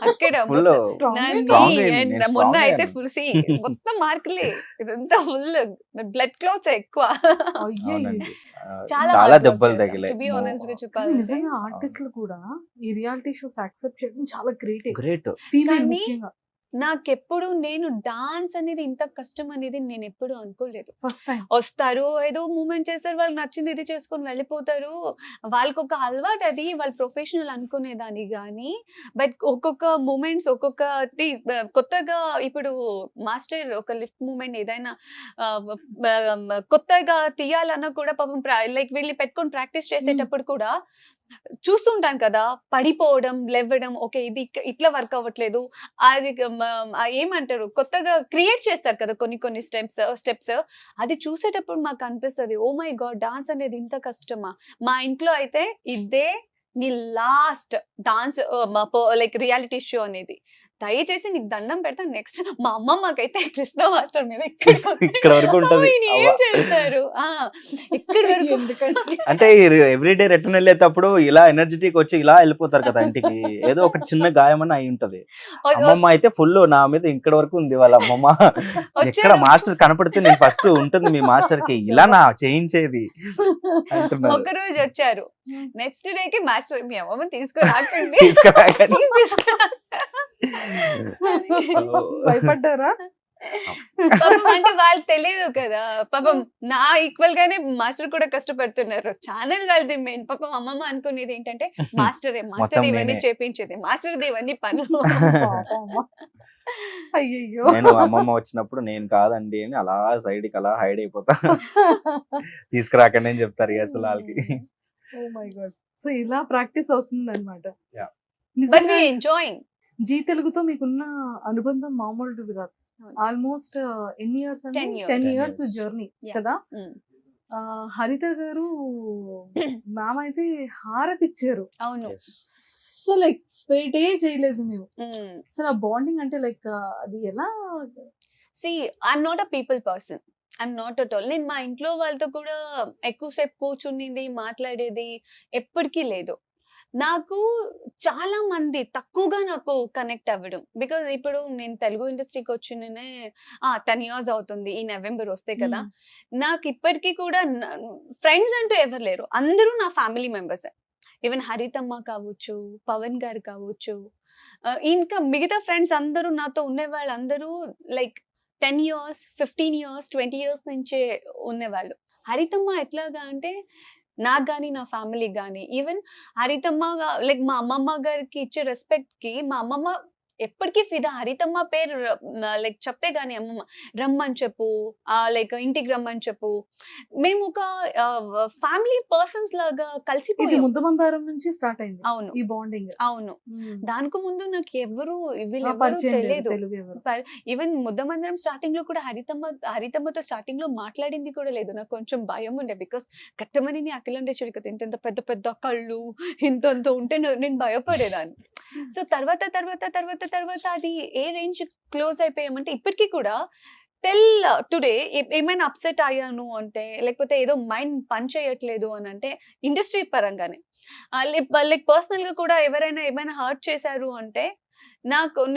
అక్కడ Full strong అయింది, నేను మొన్న strong అయితే అయ్యాను. ఫుల్ మొత్తం మార్కులే, ఇదంతా ఫుల్ బ్లడ్ క్లాత్స్ ఎక్కువ. అవునండి. చాలా చాలా hard work దెబ్బలు చేశాం. తగిలాయి. To be honest గా కానీ చెప్పాలంటే నిజంగా ఆర్టిస్టులు కూడా ఈ రియాలిటీ షోస్ యాక్సెప్ట్ చేయడం చాలా గ్రేట్. గ్రేట్. ఫీమేల్ కానీ ముఖ్యంగా నాకెప్పుడు నేను డాన్స్ అనేది ఇంత కష్టం అనేది నేను ఎప్పుడు అనుకోలేదు. First time. వస్తారు, ఏదో మూమెంట్ చేస్తారు, వాళ్ళకి నచ్చింది ఇది చేసుకొని వెళ్ళిపోతారు. వాళ్ళకి ఒక అలవాటు, అది వాళ్ళ ప్రొఫెషనల్ అనుకునేదాన్ని. కానీ బట్ ఒక్కొక్క మూమెంట్స్ ఒక్కొక్కటి కొత్తగా, ఇప్పుడు మాస్టర్ ఒక లిఫ్ట్ మూమెంట్ ఏదైనా కొత్తగా తీయాలన్నా కూడా పాపం లైక్ వీళ్ళు పెట్టుకొని ప్రాక్టీస్ చేసేటప్పుడు కూడా చూస్తుంటాను కదా, పడిపోవడం, లేవడం, ఓకే ఇది ఇట్లా వర్క్ అవ్వట్లేదు, అది ఏమంటారు కొత్తగా క్రియేట్ చేస్తారు కదా కొన్ని స్టెప్స్. అది చూసేటప్పుడు మాకు అనిపిస్తుంది, ఓ మై గాడ్, డాన్స్ అనేది ఇంత కష్టమా. మా ఇంట్లో అయితే ఇదే నీ last dance like reality show అనేది, దయచేసి నీకు దండం పెడతా, నెక్స్ట్ మా అమ్మమ్మకైతే కృష్ణ మాస్టర్ మీద ఇక్కడ వరకు ఉంటది. ఏం చేస్తారు ఇక్కడ వరకు. ఎందుకంటే అంటే ఎవ్రీడే రిటర్న్ వెళ్ళేటప్పుడు ఇలా ఎనర్జెటిక్ వచ్చి ఇలా వెళ్ళిపోతారు కదా ఇంటికి, ఏదో ఒక చిన్న గాయమని అయి ఉంటది. అమ్మమ్మ అయితే ఫుల్ నా మీద ఇక్కడ వరకు ఉంది. వాళ్ళ అమ్మమ్మ ఎక్కడ మాస్టర్ కనపడితే నేను ఫస్ట్ ఉంటుంది మీ మాస్టర్ కి ఇలా నా చేయించేది అంటున్నారు. ఒక రోజు వచ్చారు, నెక్స్ట్ డే కి మాస్టర్ మీ అమ్మమ్మ తీసుకురాకండి తీసుకురాకండి. Please తీసుకురా. భయపడ్డారా? పాపం అంటే వాళ్ళు తెలియదు కదా, పాపం నా ఈక్వల్ గానే మాస్టర్ కూడా కష్టపడుతున్నారు. ఛానల్ వాళ్ళది మెయిన్. పాపం అమ్మమ్మ అనుకునేది ఏంటంటే మాస్టర్ మొత్తం ఇవన్నీ నేనే. చేపించేది, మాస్టర్ ఇవన్నీ పనులు. అయ్యయ్యో. నేను అమ్మమ్మ వచ్చినప్పుడు నేను కాదండి అని అలా సైడ్ కి అలా హైడ్ అయిపోతా. తీసుకురాకండి అని చెప్తారు అసలు వాళ్ళకి. Oh my god. సో ఇలా ప్రాక్టీస్ అవుతుంది అనమాట. Yeah. But we enjoying. Zee తెలుగుతో మీకున్న అనుబంధం మామూలుది కాదు. అవును. ఆల్మోస్ట్ ఎన్ని ఇయర్స్ అంటే 10 years. 10 10 years years. Journey Yeah. కదా. హరిత గారు మ్యామ్ అయితే హారతి ఇచ్చారు. అవును. అసలు ఎక్స్పెక్టే చేయలేదు మేము. అసలు ఆ బాండింగ్ అంటే లైక్ అది ఎలా? See I'm not a people person, I'm not at all. నేను మా ఇంట్లో వాళ్ళతో కూడా ఎక్కువసేపు కూర్చునింది మాట్లాడేది ఎప్పటికీ లేదు. నాకు చాలా మంది తక్కువగా నాకు కనెక్ట్ అవ్వడం, బికాజ్ ఇప్పుడు నేను తెలుగు ఇండస్ట్రీకి వచ్చిననే 10 years అవుతుంది, ఈ నవంబర్ వస్తే కదా. నాకు ఇప్పటికీ కూడా ఫ్రెండ్స్ అంటూ ఎవరు లేరు, అందరూ నా ఫ్యామిలీ మెంబర్స్. ఈవెన్ హరితమ్మ కావచ్చు, పవన్ గారు కావచ్చు, ఇంకా మిగతా ఫ్రెండ్స్ అందరూ నాతో ఉండే వాళ్ళు అందరూ లైక్ 10 years, 15 years, 20 years నుంచే ఉండేవాళ్ళు. హరితమ్మ ఎట్లాగా అంటే నాకు కానీ నా ఫ్యామిలీకి కానీ, ఈవెన్ హరితమ్మ లైక్ మా అమ్మమ్మ గారికి ఇచ్చే రెస్పెక్ట్ కి మా అమ్మమ్మ ఎప్పటికీ ఫిదా. హరితమ్మ పేరు లైక్ చెప్తే గానీ అమ్మమ్మ రమ్మని చెప్పు, లైక్ ఇంటికి రమ్మని చెప్పు. మేము ఒక ఫ్యామిలీ పర్సన్స్ లాగా ఇది కలిసిపోయాం. ముద్దమందారం నుంచి స్టార్ట్ అయింది అవును ఈ బాండింగ్. అవును. దానికి ముందు నాకు ఎవరు వీళ్ళెవరు పరిచయం లేదు తెలియదు. తెలుగు ఎవరు. ఈవెన్ ముద్దమందిరం స్టార్టింగ్ లో కూడా హరితమ్మతో స్టార్టింగ్ లో మాట్లాడింది కూడా లేదు. నాకు కొంచెం భయం ఉండే, బికాస్ కట్టమని అఖిలండేశ్వరి కదా ఇంత పెద్ద పెద్ద కళ్ళు ఇంత ఉంటే నేను భయపడేదాన్ని. సో తర్వాత తర్వాత తర్వాత తర్వాత అది ఏ రేంజ్ క్లోజ్ అయిపోయామంటే ఇప్పటికీ కూడా టిల్ టుడే ఏమైనా అప్సెట్ అయ్యాను అంటే, లేకపోతే ఏదో మైండ్ పని చేయట్లేదు అని అంటే ఇండస్ట్రీ పరంగానే, లైక్ పర్సనల్ గా కూడా ఎవరైనా ఏమైనా హర్ట్ చేశారు అంటే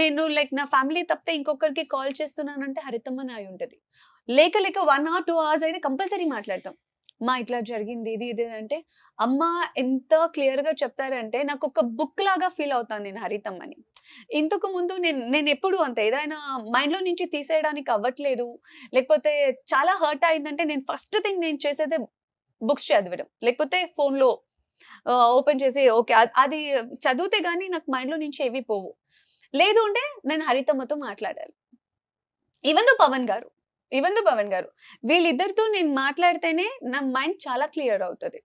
నేను లైక్ నా ఫ్యామిలీ తప్పితే ఇంకొకరికి కాల్ చేస్తున్నానంటే హరితమ్మనే అయి ఉంటది. లేక 1 or 2 hours అయితే కంపల్సరీ మాట్లాడతాం. మా ఇట్లా జరిగింది ఇది అంటే అమ్మ ఎంత క్లియర్ గా చెప్తారంటే నాకు ఒక బుక్ లాగా ఫీల్ అవుతాను నేను హరితమ్మని. ఇంతకు ముందు నేను ఎప్పుడు అంత ఏదైనా మైండ్ లో నుంచి తీసేయడానికి అవ్వట్లేదు, లేకపోతే చాలా హర్ట్ అయిందంటే నేను ఫస్ట్ థింగ్ నేను చేసేదే బుక్స్ చదవడం, లేకపోతే ఫోన్ లో ఓపెన్ చేసి ఓకే అది చదివితే గానీ నాకు మైండ్ లో నుంచి ఏవి పోవు. లేదు అంటే నేను హరితమ్మతో మాట్లాడాలి. ఈవెన్ దో పవన్ గారు వీళ్ళిద్దరితో నేను మాట్లాడితేనే నా మైండ్ చాలా క్లియర్ అవుతుంది.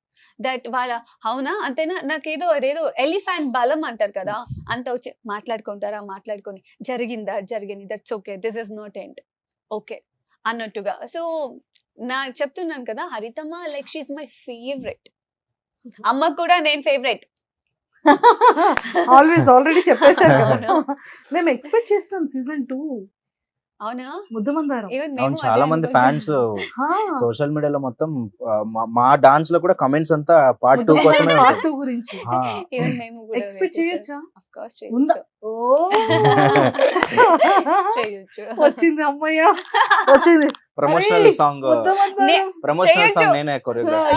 దట్ వాళ్ళ అవునా అంతేనా, నాకేదో అదేదో ఎలిఫెంట్ బలం అంటారు కదా, అంత వచ్చి మాట్లాడుకొని జరిగింది that's okay, this is not end okay అన్నట్టుగా. సో చెప్తున్నాను కదా, హరితమ్మ లైక్ షీఈ్ మై ఫేవరెట్. అమ్మ కూడా నేను ఫేవరెట్. ఆల్రెడీ చెప్పేశారు కదా. మేము ఎక్స్పెక్ట్ చేస్తాం సీజన్ 2. అవునా, ముద్దమందారం. అవును, చాలా మంది ఫ్యాన్స్ సోషల్ మీడియాలో మొత్తం మా డాన్స్ లో కూడా కమెంట్స్ అంతా పార్ట్ 2 కోసమే పార్ట్ 2 గురించి ఎక్స్పెక్ట్ చేయొచ్చా? ఉందా? ఓ వచ్చింది అమ్మయ్య, వచ్చింది ప్రమోషనల్ సాంగ్ ముద్దమందారం. నేనే choreograph.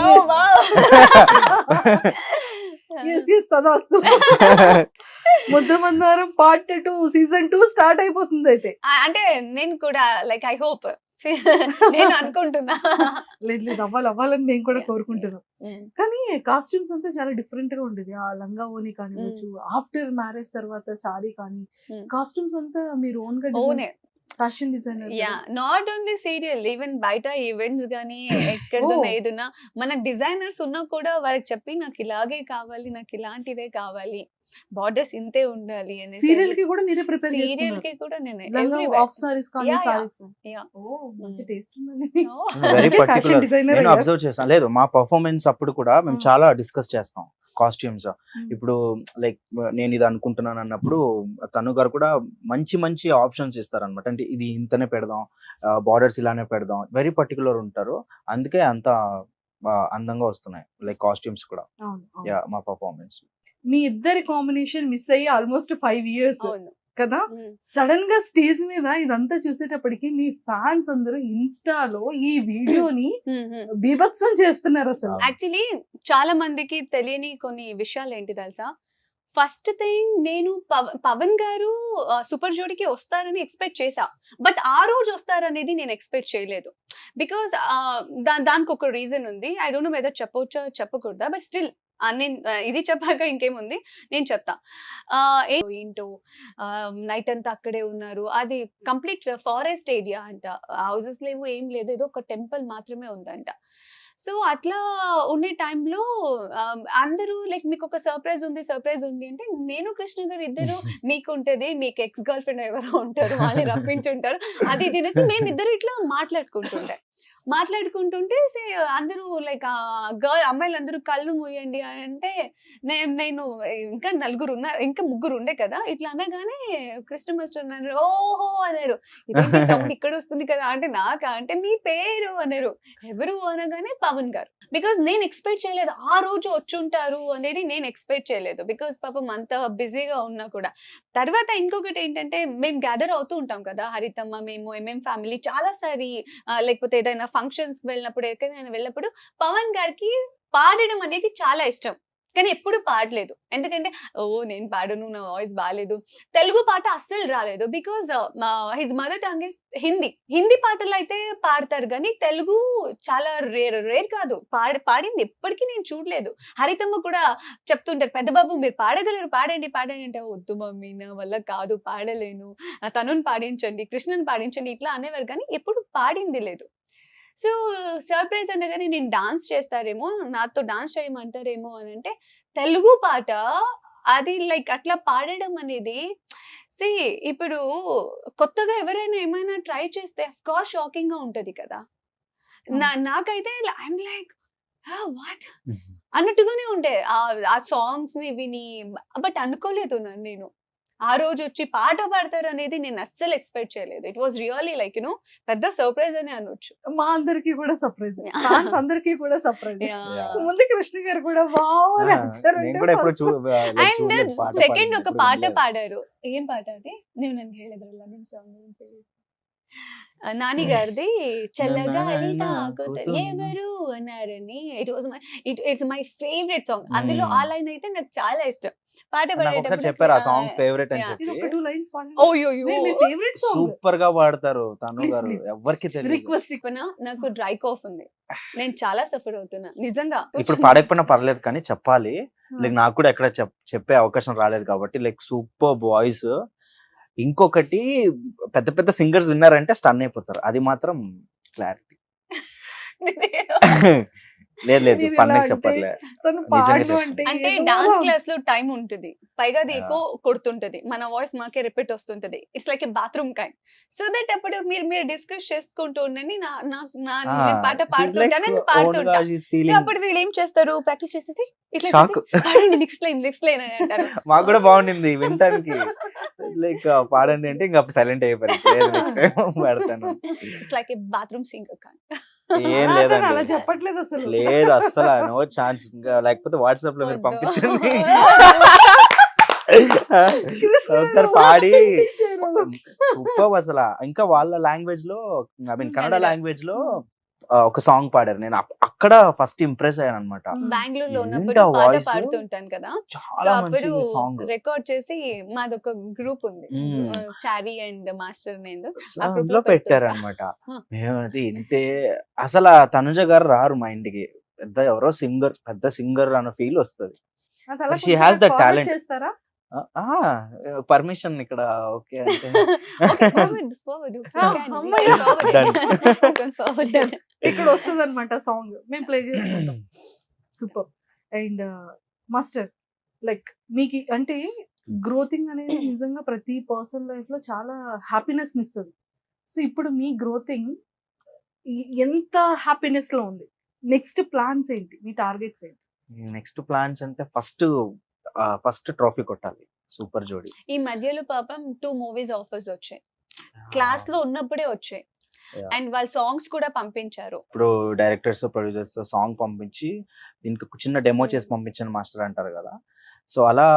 Mudda Mandaram part 2 season 2 start అయిపోతుంది అయితే. అంటే నేను కూడా లైక్ ఐ హోప్ నేను అనుకుంటున్నా. లేదు అవ్వాలని మేము కూడా కోరుకుంటున్నాం. కానీ కాస్ట్యూమ్స్ అంతా చాలా డిఫరెంట్ గా ఉండేది. ఆ లంగా ఓని కానివచ్చు, ఆఫ్టర్ మ్యారేజ్ తర్వాత సారీ కానీ కాస్ట్యూమ్స్ అంతా మీరు ఓన్ గా fashion designer. Yeah, not only serial, even బయట ఈవెంట్స్ గానీ ఎక్కడున్నా ఏదున్నా మన డిజైనర్స్ ఉన్నా కూడా వాళ్ళకి చెప్పి నాకు ఇలాగే కావాలి, నాకు ఇలాంటిదే కావాలి, బార్డర్స్ ఇంతే ఉండాలి అని. సీరియల్ కి కూడా మీరే ప్రిపేర్ సీరియల్ చేసుకున్నారు? కి కూడా నేను లంగా ఆఫ్ సారీస్ కానీ సారీస్ కానీ. ఓ మంచి టేస్ట్ ఉందండి. Very fashion particular. డిజైనర్ నేను అబ్జర్వ్ చేస్తాను. లేదు, మా పర్ఫార్మెన్స్ అప్పుడు కూడా మేము చాలా డిస్కస్ చేస్తాం కాస్ట్యూమ్స్. ఇప్పుడు లైక్ నేను ఇది అనుకుంటున్నాను అన్నప్పుడు తను గారు కూడా మంచి మంచి ఆప్షన్స్ ఇస్తారనమాట. అంటే ఇది ఇంతనే పెడదాం, బార్డర్స్ ఇలానే పెడదాం, వెరీ పర్టికులర్ ఉంటారు. అందుకే అంత అందంగా వస్తున్నాయి లైక్ కాస్ట్యూమ్స్ కూడా. యా, మా పర్ఫార్మెన్స్. మీ ఇద్దరి కాంబినేషన్ మిస్ అయ్యి ఆల్మోస్ట్ 5 years కదా. సడన్ గా స్టేజ్ మీద ఇదంతా చూసేటప్పటికి మీ ఫ్యాన్స్ అందరూ ఇన్స్టాలో ఈ వీడియోని బీభత్సం చేస్తున్నారు అసలు. యాక్చువల్లీ చాలా మందికి తెలియని కొన్ని విషయాలు ఏంటి తెలుసా. ఫస్ట్ థింగ్, నేను పవన్ గారు సూపర్ జోడీకి వస్తారని ఎక్స్పెక్ట్ చేసా, బట్ ఆ రోజు వస్తారనేది నేను ఎక్స్పెక్ట్ చేయలేదు. బికాస్ దానికి ఒక రీజన్ ఉంది. ఐ డోంట్ నో వెదర్ చెప్పవచ్చా చెప్పకూడదా, బట్ స్టిల్ నేను ఇది చెప్పాక ఇంకేముంది నేను చెప్తా. ఏంటో నైట్ అంతా అక్కడే ఉన్నారు, అది కంప్లీట్ ఫారెస్ట్ ఏరియా అంట, హౌసెస్ లేవు ఏం లేదు, ఏదో ఒక టెంపుల్ మాత్రమే ఉందంట. సో అట్లా ఉండే టైంలో అందరూ లైక్ మీకు ఒక సర్ప్రైజ్ ఉంది అంటే నేను కృష్ణ గారు ఇద్దరు మీకు ఉంటది, మీకు ఎక్స్ గర్ల్ ఫ్రెండ్ ఎవరో ఉంటారు, వాళ్ళని రప్పించుంటారు, అది తినేసి మేమిద్దరు ఇట్లా మాట్లాడుకుంటుంటే అందరూ లైక్ అమ్మాయిలు అందరూ కళ్ళు మూయండి అంటే నేను ఇంకా ముగ్గురు ఉండే కదా, ఇట్లా అనగానే కృష్ణ మాస్టర్ అన్నారు ఓహో అన్నారు, ఇదేంటి సౌండ్ ఇక్కడ వస్తుంది కదా అంటే నాకా అంటే మీ పేరు అన్నారు. ఎవరు అనగానే పవన్ గారు. బికాస్ నేను ఎక్స్పెక్ట్ చేయలేదు ఆ రోజు వచ్చుంటారు అనేది, నేను ఎక్స్పెక్ట్ చేయలేదు. బికాస్ పాపం అంత బిజీగా ఉన్నా కూడా. తర్వాత ఇంకొకటి ఏంటంటే మేము గ్యాదర్ అవుతూ ఉంటాం కదా హరితమ్మ, మేము ఫ్యామిలీ చాలా సారి, లేకపోతే ఏదైనా ఫంక్షన్స్ వెళ్ళినప్పుడు ఎక్కడైనా వెళ్ళినప్పుడు పవన్ గారికి పాడడం అనేది చాలా ఇష్టం. కానీ ఎప్పుడు పాడలేదు. ఎందుకంటే నేను పాడను, నా వాయిస్ బాలేదు. తెలుగు పాట అస్సలు రాలేదు. Because his mother tongue is Hindi. Hindi పాటలు అయితే పాడతారు కానీ తెలుగు చాలా రేర్ కాదు. పాడింది ఎప్పటికీ నేను చూడలేదు. హరితమ్మ కూడా చెప్తుంటారు, పెద్ద బాబు మీరు పాడగలరు, పాడండి పాడండి అంటే, వద్దు మమ్మీ నా వల్ల కాదు, పాడలేను, తనుని పాడించండి, కృష్ణని పాడించండి ఇట్లా అనేవారు కానీ ఎప్పుడు పాడింది లేదు. సో సర్ప్రైజ్ అనగానే నేను డాన్స్ చేస్తారేమో, నాతో డాన్స్ చేయమంటారేమో అని అంటే, తెలుగు పాట అది లైక్ అట్లా పాడడం అనేది ఇప్పుడు కొత్తగా ఎవరైనా ఏమైనా ట్రై చేస్తే అఫ్ కోర్స్ షాకింగ్ గా ఉంటది కదా. నాకైతే ఐఎమ్ లైక్ వాట్ అన్నట్టుగానే ఉండే ఆ సాంగ్స్ ని విని. బట్ అనుకోలేదు నేను ఆ రోజు వచ్చి పాట పాడతారు అనేది నేను అస్సలు ఎక్స్పెక్ట్ చేయలేదు. ఇట్ వాస్ రియల్లీ లైక్ పెద్ద సర్ప్రైజ్ అని అనొచ్చు. మా అందరికి కూడా సర్ప్రైజ్, ఫ్యాన్స్ అందరికి కూడా సర్ప్రైజ్. ముందు కృష్ణ గారు కూడా వావ్ అని అండ్ సెకండ్ ఒక పాట పాడారు. ఏం పాట అది? నేను నన్ను ಹೇಳಿದ್ರಲ್ಲ ನಿಮ್ಮ సాంగ్ గురించి, నాని గారిది చల్లగాలి తాకుతూ ఎవరు అన్నారని. It's my favourite song. అందులో ఆ లైన్ అయితే నాకు చాలా ఇష్టం. పాట పాడేటప్పుడు చెప్పారు ఆ సాంగ్ ఫేవరెట్ అని చెప్పి. ఒక 2 లైన్స్ పాడండి. మీ ఫేవరెట్ సాంగ్ సూపర్ గా పాడతారు తను గారు, ఎవరికి తెలియదు. రిక్వెస్ట్ నాకు డ్రై కాఫ్ ఉంది, నేను చాలా సఫర్ అవుతున్నా నిజంగా. ఇప్పుడు పాడకపోయినా పర్లేదు కానీ చెప్పాలి. లైక్ నాకు కూడా ఎక్కడ చెప్పే అవకాశం రాలేదు కాబట్టి లైక్ సూపర్ వాయిస్. ఇంకొకటి పెద్ద పెద్ద సింగర్స్ విన్నారంటే స్టన్ అయిపోతారు, అది మాత్రం క్లారిటీ. లేదు ఫన్ చెప్పట్లే. అంటే డాన్స్ క్లాస్ లో టైం ఉంటుంది, పైగా అది ఎక్కువ కొడుతుంటది, మన వాయిస్ మాకే రిపీట్ వస్తుంటది. It's like a bathroom kind. So that అప్పుడు మీరు డిస్కస్ చేసుకుంటూ ఉండండి, నేను పాట పాడుతుంటాను, పాడుతుంటా. సో అప్పుడు వీళ్ళు ఏం చేస్తారు, ప్రాక్టీస్ చేసేసి ఇట్లా పాడండి నెక్స్ట్ లైన్ అని అంటారు. మాకు కూడా బాగుండింది వినటానికి. లైక్ పాడండి అంటే ఇంకా సైలెంట్ అయిపోయారు. It's like a bathroom singer kind. ఏం లేదండి, అలా చెప్పట్లేదు అసలు. లేదు అస్సలు నో ఛాన్స్. లేకపోతే వాట్సాప్ లో మీరు పంపించండి ఒకసారి పాడి. సూపర్ అసలు. ఇంకా వాళ్ళ లాంగ్వేజ్ లో, ఐ మీన్ కన్నడ లాంగ్వేజ్ లో ఒక సాంగ్ పాడారు. నేను అక్కడ ఫస్ట్ ఇంప్రెస్ అయ్యాను అనమాట. బెంగళూరులో ఉన్నప్పుడు పాట పాడుతుంటాను కదా, చాలా మంచి సాంగ్ రికార్డ్ చేసి మాదొక గ్రూప్ ఉంది, చారీ అండ్ మాస్టర్ నేను అందులో పెట్టారు అనమాట. మేము అది వింటే అసలు తనుజ గారు రారు మా ఇంటికి, పెద్ద ఎవరో సింగర్, పెద్ద సింగర్ అన్న ఫీల్ వస్తుంది. She has the talent. Permission ఇక్కడ ఓకే అంటే ఇక్కడ వస్తుంది అనమాట సాంగ్, మేము ప్లే చేసుకుంటాం. సూపర్. అండ్ మాస్టర్, లైక్ మీకు అంటే గ్రోతింగ్ అనేది నిజంగా ప్రతి పర్సన్ లైఫ్ లో చాలా హ్యాపీనెస్ ఇస్తుంది. సో ఇప్పుడు మీ గ్రోతింగ్ ఎంత హ్యాపీనెస్ లో ఉంది? నెక్స్ట్ ప్లాన్స్ ఏంటి, మీ టార్గెట్స్ ఏంటి? నెక్స్ట్ ప్లాన్స్ అంటే ఫస్ట్ ట్రోఫీ కొట్టాలి సూపర్ జోడీ. ఈ మధ్యలో పాపం 2 మూవీస్ ఆఫర్స్ వచ్చాయి, క్లాస్ లో ఉన్నప్పుడే వచ్చాయి. అండ్ వాళ్ళ సాంగ్స్ కూడా పంపించారు. ఇప్పుడు డైరెక్టర్స్ ప్రొడ్యూసర్స్ సాంగ్ పంపించి దీనికి చిన్న డెమో చేసి పంపించండి మాస్టర్ అంటారు కదా. సో అలా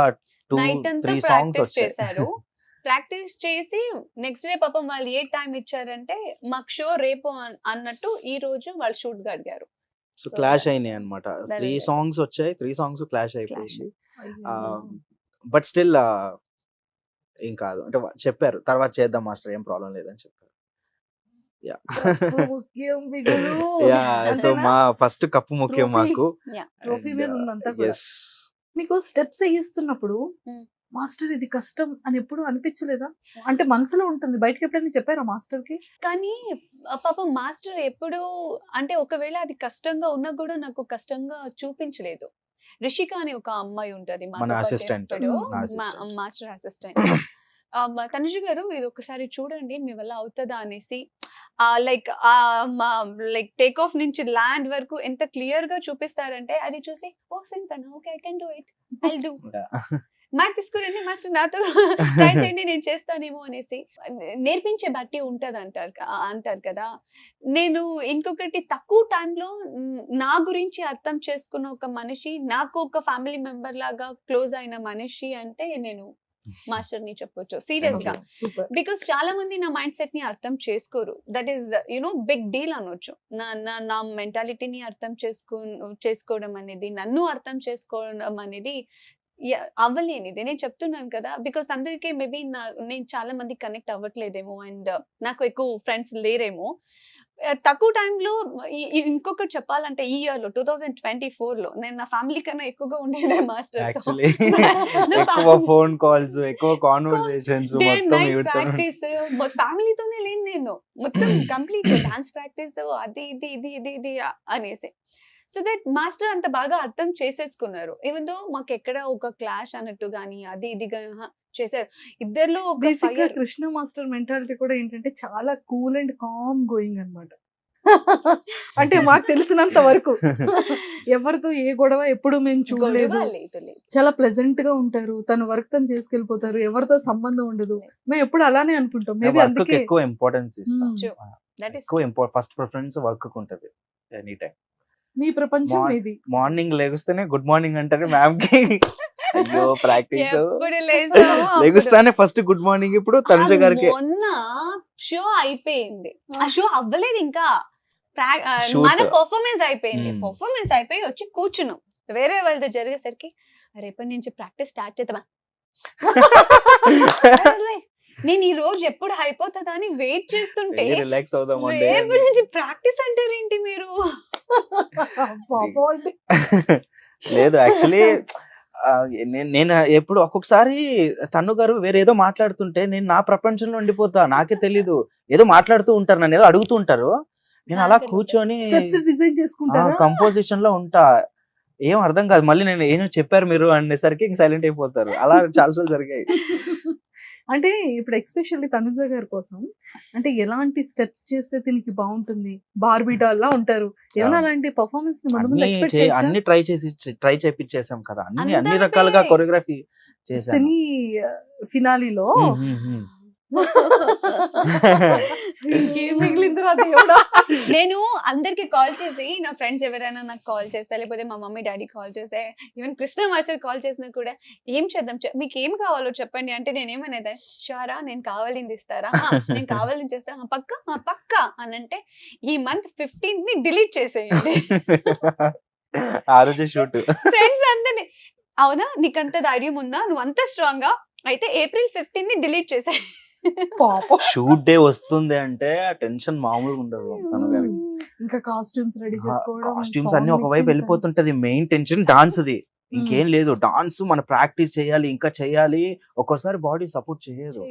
2-3 సాంగ్స్ చేశారు. ప్రాక్టీస్ చేసి నెక్స్ట్ డే పాపం వాళ్ళు ఏ టైం ఇచ్చారంటే, మాకు షో రేపు అన్నట్టు ఈ రోజు వాళ్ళు షూట్ గా అడిగారు. సో క్లాష్ అయినాయి అనమాట. 3 సాంగ్స్ వచ్చాయి, 3 సాంగ్స్ క్లాష్ అయిపోయింది. బట్ స్టిల్ ఏం కాదు అంటే చెప్పారు, తర్వాత చేద్దాం మాస్టర్, ఏం ప్రాబ్లం లేదని చెప్పారు. సో మా ఫస్ట్ కప్పు ముఖ్యం మాకు. మీకు స్టెప్స్ వేయిస్తున్నప్పుడు మాస్టర్ ఇది కష్టం అని ఎప్పుడు అనిపించలేదా? అంటే మనసులో ఉంటుంది, బయటకి ఎప్పుడైనా చెప్పారా మాస్టర్ కి? కానీ పాపం మాస్టర్ ఎప్పుడు అంటే ఒకవేళ అది కష్టంగా ఉన్నా కూడా నాకు కష్టంగా చూపించలేదు. రిషిక అని ఒక అమ్మాయి ఉంటది మాస్టర్ అసిస్టెంట్. తనుజ గారు ఇది ఒకసారి చూడండి మీ వల్ల అవుతుందా అనేసి, లైక్ టేక్ ఆఫ్ నుంచి ల్యాండ్ వరకు ఎంత క్లియర్ గా చూపిస్తారంటే, అది చూసి ఓ సింతనా okay I can do it, I will do, mat తీసుకురండి మాస్టర్ నాతో ట్రై చేయండి నేను చేస్తానేమో అనేసి. నేర్పించే బట్టి ఉంటది అంటారు కదా. నేను ఇంకొకటి తక్కువ టైంలో నా గురించి అర్థం చేసుకున్న ఒక మనిషి, నాకు ఒక ఫ్యామిలీ మెంబర్ లాగా క్లోజ్ అయిన మనిషి అంటే నేను మాస్టర్ ని చెప్పొచ్చు సీరియస్ గా. సూపర్. బికాస్ చాలా మంది నా మైండ్ సెట్ ని అర్థం చేసుకోరు. దట్ ఈస్ బిగ్ డీల్ అనొచ్చు. నా మెంటాలిటీని అర్థం చేసుకోవడం అనేది, నన్ను అర్థం చేసుకోవడం అనేది అవ్వలేనిది. నేను చెప్తున్నాను కదా, బికాస్ అందరికీ మేబీ నేను చాలా మంది కనెక్ట్ అవ్వట్లేదేమో అండ్ నాకు ఎక్కువ ఫ్రెండ్స్ లేరేమో. తక్కువ టైంలో ఇంకొకటి చెప్పాలంటే ఈ ఇయర్ లో 2024 లో నేను నా ఫ్యామిలీ కన్నా ఎక్కువగా ఉండేదే మాస్టర్ తో. యాక్చువల్లీ ఎక్కువ ఫోన్ కాల్స్, ఎక్కువ కాన్వర్సేషన్స్, మొత్తం ప్రాక్టీస్ ఫ్యామిలీతోనే లేను నేను. మొత్తం కంప్లీట్ డాన్స్ ప్రాక్టీస్ అది ఇది ఇది ఇది ఇది అనేసి. సో దట్ మాస్టర్ అంత బాగా అర్థం చేసేసుకున్నారు. ఈవెన్ దో మాకు ఎక్కడ ఒక క్లాష్ అన్నట్టు గానీ అది ఇది చేశారు. ఇద్దరిలో ఒక బేసిక్ గా fire. కృష్ణ మాస్టర్ మెంటాలిటీ కూడా ఏంటంటే చాలా కూల్ అండ్ కామ్ గోయింగ్ అన్నమాట. అంటే మాకు తెలిసినంత వరకు ఎవరితో ఏ గొడవ ఎప్పుడు మేము చూడలేదు. గొడవ లేదు, లేదు. చాలా ప్లెజెంట్ గా ఉంటారు. తన వర్క్ తను చేసుకెళ్ళిపోతారు. ఎవరితో సంబంధం ఉండదు. మేము ఎప్పుడు అలానే అనుకుంటాం. మేబీ వర్క్ అందుకే ఎక్కువ ఇంపార్టెన్స్ ఇస్తాం. True. That is ఎక్కువ ఫస్ట్ ప్రిఫరెన్స్ వర్క్ ఉంటది ఎనీ టైం. మీ ప్రపంచం ఇది. మార్నింగ్ లేగుస్తేనే గుడ్ మార్నింగ్ అంటారు మ్యామ్ కి. అయ్యో ప్రాక్టీస్ ఎప్పుడు లేస్తామో అప్పుడు. లేగుస్తానే ఫస్ట్ గుడ్ మార్నింగ్. ఇప్పుడు తనుజ గారికి మొన్న షో అయిపోయింది. ఆ షో అవ్వలేదు ఇంకా. Shoot. మన పర్ఫార్మెన్స్ అయిపోయింది. Hmm. పర్ఫార్మెన్స్ అయిపోయి వచ్చి కూర్చున్నాం. వేరే వాళ్ళతో జరిగేసరికి రేపటి నుంచి ప్రాక్టీస్ స్టార్ట్ చేద్దామా. నేను ఈ రోజు ఎప్పుడు అయిపోతుందా అని వెయిట్ చేస్తుంటే రిలాక్స్ అవుదాం రేపటి నుంచి ప్రాక్టీస్ అంటారేంటి మీరు? పాపం అండి. లేదు యాక్చువల్లీ నేను ఎప్పుడు ఒక్కొక్కసారి తన్ను గారు వేరే ఏదో మాట్లాడుతుంటే నేను నా ప్రపంచంలో ఉండిపోతా. నాకే తెలీదు. ఏదో మాట్లాడుతూ ఉంటారు, నన్ను ఏదో అడుగుతూ ఉంటారు. నేను అలా కూర్చొని స్టెప్స్ డిజైన్ చేసుకుంటారా? కంపోజిషన్ లో ఉంటా. ఏం అర్థం కాదు. మళ్ళీ నేను ఏం చెప్పారు మీరు అనేసరికి సైలెంట్ అయిపోతారు. అలా చాలాసార్లు జరిగాయి. అంటే ఇప్పుడు ఎక్స్పెషల్లీ తనుజ గారి కోసం అంటే ఎలాంటి స్టెప్స్ చేస్తే దీనికి బాగుంటుంది? బార్బీ డాల్ లా ఉంటారు. ఏమైనా అలాంటి పర్ఫార్మెన్స్ అన్ని ట్రై చేపించేసాం కదా. అన్ని అంతా రకాలుగా అంటే- కొరియోగ్రఫీ చేశాను. సెమీ ఫినాలీలో ఇంకేం మిగిలిందిరా దేవుడా. నేను అందరికి కాల్ చేసి, నా ఫ్రెండ్స్ ఎవరైనా నాకు కాల్ చేస్తే, లేకపోతే మా మమ్మీ డాడీ కాల్ చేస్తే, ఈవెన్ కృష్ణ మాస్టర్ కాల్ చేసినా కూడా ఏం చేద్దాం, మీకు ఏం కావాలో చెప్పండి అంటే నేను ఏమనేది, షారా నేను కావాలింది ఇస్తారా? నేను కావాలని చేస్తా. పక్క పక్క అని అంటే ఈ మంత్ 15th ని డిలీట్ చేసేయండి. ఆ రోజు షూట్. ఫ్రెండ్స్ అందరినీ అవునా నీకంత ధైర్యం ఉందా, నువ్వు అంత స్ట్రాంగ్ గా అయితే April 15th ని డిలీట్ చేసే. పాపం. షూట్ డే వస్తుంది అంటే టెన్షన్ మామూలుగా ఉండదు తను గారికి. ఇంకా కాస్ట్యూమ్స్ రెడీ చేసుకోవడం, కాస్ట్యూమ్స్ అన్ని ఒకవైపు వెళ్ళిపోతుంటది. మెయిన్ టెన్షన్ డాన్స్ ది. ఇంకేం లేదు. డాన్స్ మన ప్రాక్టీస్ చేయాలి, ఇంకా చేయాలి. ఒక్కోసారి బాడీ సపోర్ట్ చేయదు.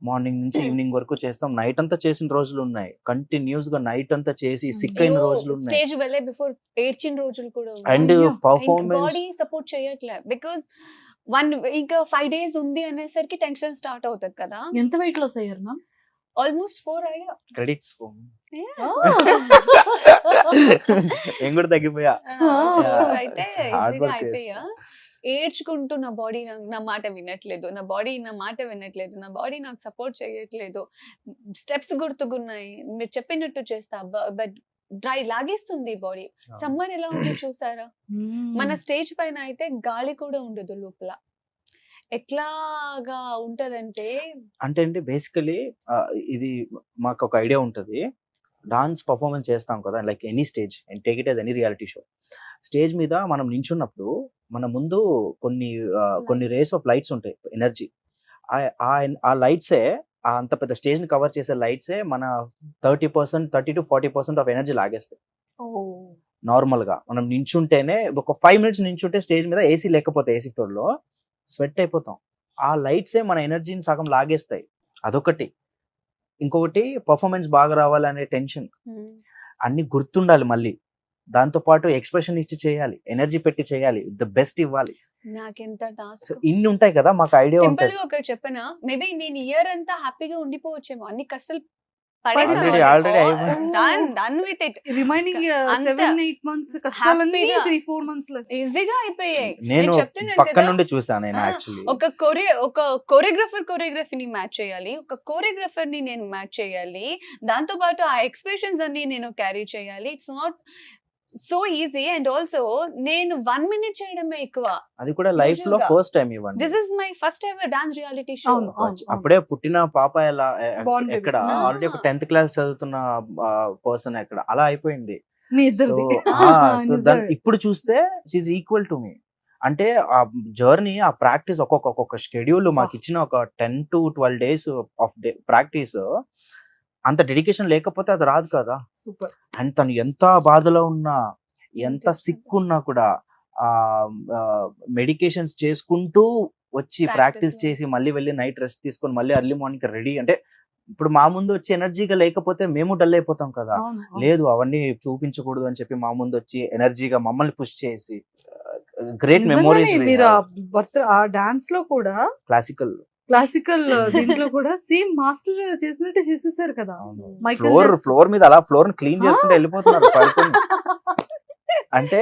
మార్నింగ్ నుంచి ఈవినింగ్ వరకు చేస్తాం. నైట్ అంతా చేసిన రోజులు ఉన్నాయి. కంటిన్యూస్ గా నైట్ అంతా చేసి సిక్ అయిన రోజులు ఉన్నాయి. స్టేజ్ వెళ్ళే బిఫోర్ ఏడ్చిన రోజులు కూడా అండ్ అయ్యో. పర్ఫార్మెన్స్ బాడీ సపోర్ట్ చేయట్లే. బికాస్ ఇంకా 5 days ఉంది అనేసరికి టెన్షన్ స్టార్ట్ అవుతుంది కదా. ఎంత వెయిట్ లాస్ అయ్యారు మ్యామ్? ఆల్మోస్ట్ 4 అయ్యా. క్రెడిట్స్ నేను కూడా తగ్గిపోయా. అయితే Hard ఈజీగా work అయిపోయా. ఏడ్చుకుంటూ నా బాడీ నా మాట వినట్లేదు, నా బాడీ నా బాడీ నాకు సపోర్ట్ చేయట్లేదు, స్టెప్స్ గుర్తుకున్నాయి, మీరు చెప్పినట్టు చేస్తా బట్ డ్రై లాగేస్తుంది బాడీ. సమ్మర్ ఎలా ఉంది చూసారా? మన స్టేజ్ పైన అయితే గాలి కూడా ఉండదు లోపల. ఎట్లాగా ఉంటదంటే అంటే బేసికలీ ఇది మాకు ఒక ఐడియా ఉంటది. డాన్స్ పర్ఫార్మెన్స్ చేస్తాం కదా, like any stage and take it as any reality show. Stage మీద మనం నించున్నప్పుడు మన ముందు కొన్ని రేస్ ఆఫ్ లైట్స్ ఉంటాయి, ఎనర్జీ. ఆ లైట్సే, అంత పెద్ద స్టేజ్ ని కవర్ చేసే లైట్సే మన 30% to 40% ఆఫ్ ఎనర్జీ లాగేస్తాయి. నార్మల్ గా మనం నించుంటేనే ఒక 5 minutes నించుంటే స్టేజ్ మీద ఏసీ లేకపోతే ఏసీ ఫ్లోర్ లో స్వెట్ అయిపోతాం. ఆ లైట్సే మన ఎనర్జీని సగం లాగేస్తాయి. అదొకటి. ఇంకొకటి పర్ఫార్మెన్స్ బాగా రావాలనే టెన్షన్. అన్ని గుర్తుండాలి. మళ్ళీ దాంతో పాటు ఎక్స్ప్రెషన్ ఇచ్చి చేయాలి, ఎనర్జీ పెట్టి చేయాలి, ద బెస్ట్ ఇవ్వాలి. నాకెంత టాస్క్. ఇన్ని ఉంటాయి కదా, మాకు ఐడియా సింపుల్ ఉంటుంది. గా ఒకటి చెప్పనా, మేబీ నేను ఇయర్ అంతా హ్యాపీగా ఉండిపోవచ్చేమో, అన్ని కష్టాలు Already done with it. Remaining అంత 7-8 months కష్టాలన్నీ happy గా 3-4 months లో ఈజీగా అయిపోయాయి. నేను చెప్తున్నాను పక్క కదా, నుండి చూసాను నేను యాక్చువల్లీ. ఒక కొరియోగ్రఫీని మ్యాచ్ చేయాలి, ఒక కోరియోగ్రఫర్ ని నేను మ్యాచ్ చేయాలి, దాంతో పాటు ఆ ఎక్స్ప్రెషన్స్ అన్ని నేను క్యారీ చేయాలి. It's not so easy. And also నేను 1 minute చేయడమే ఎక్కువ. అది కూడా లైఫ్ లో Usual-గా. ఫస్ట్ టైం ఇవ్వండి. This is my first ever dance reality show. అవును, అవును. అప్పుడే పుట్టిన పాప ఎలా Born baby. ఎక్కడ Ah. ఆల్రెడీ ఒక 10th క్లాస్ చదువుతున్న పర్సన్ ఎక్కడ అలా అయిపోయింది. మీ సో ఇద్దరిది సో దాని ఇప్పుడు చూస్తే షీఈ్ ఈక్వల్ టు మీ. అంటే ఆ జర్నీ, ఆ ప్రాక్టీస్, ఒక్కొక్క షెడ్యూల్ మాకు ఇచ్చిన ఒక 10 to 12 days ఆఫ్ ప్రాక్టీస్, అంత డెడికేషన్ లేకపోతే అది రాదు కదా. సూపర్. అండ్ తను ఎంత బాధలో ఉన్నా, ఎంత సిక్ ఉన్నా కూడా ఆ మెడికేషన్స్ చేసుకుంటూ వచ్చి Practice ప్రాక్టీస్ లో. చేసి మళ్ళీ వెళ్ళి నైట్ రెస్ట్ తీసుకొని మళ్ళీ ఎర్లీ మార్నింగ్ రెడీ. అంటే ఇప్పుడు మా ముందు వచ్చి ఎనర్జీగా లేకపోతే మేము డల్ అయిపోతాం కదా. అవును, అవును. లేదు అవన్నీ చూపించకూడదు అని చెప్పి మా ముందు వచ్చి ఎనర్జీగా మమ్మల్ని పుష్ చేసి గ్రేట్ మెమోరీస్. నిజంగానే మీరు ఆ డాన్స్ లో కూడా క్లాసికల్ క్లాసికల్ దీంట్లో కూడా సేమ్ మాస్టర్ చేసినట్టే చేసేసారు కదా. మైకేల్ ఫ్లోర్ మీద అలా ఫ్లోర్ క్లీన్ చేసుకుంటూ Ah. వెళ్ళిపోతున్నారు పడుకొని. అంటే